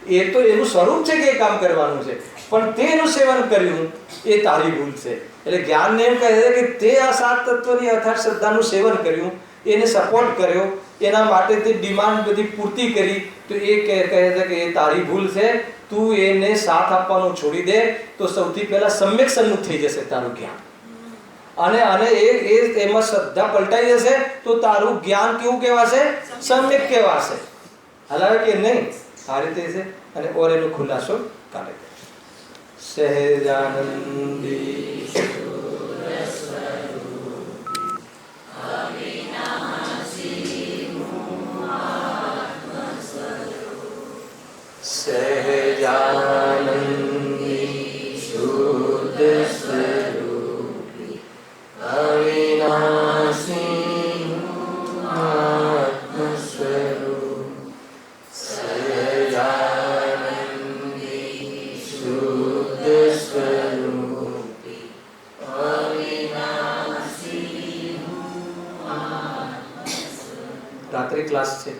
એ તો એનું સ્વરૂપ છે કે એ કામ કરવાનું છે, પણ તે એનું સેવન કર્યું એ તારી ભૂલ છે. એટલે જ્ઞાનને એમ કહે છે કે તે આ સાત તત્વની અર્થાત શ્રદ્ધાનું સેવન કર્યું, એને સપોર્ટ કર્યો, એના માટે તે ડિમાન્ડ બધી પૂર્તિ કરી, તો એ કહે છે કે એ તારી ભૂલ છે. તું એને સાથ આપવાનું છોડી દે તો સૌથી પહેલા સમ્યક સન્મુખ થઈ જશે તારું જ્ઞાન. અને એમાં શ્રદ્ધા પલટાઈ જશે તો તારું જ્ઞાન કેવું કહેવાશે? સમ્યક કહેવાશે. હાલાવે કે નહીં? આ રીતે છે. અને ઓર એનો ખુલાસો કાઢે. સહેજાનંદી સહેજાનંદી શુદ્ધ સ્વરૂપી અવિનાશી આત્મ સ્વરૂપ. સહેજાનંદી શુદ્ધ સ્વરૂપી અવિનાશી આત્મ સ્વરૂપ. રાત્રિ ક્લાસ છે.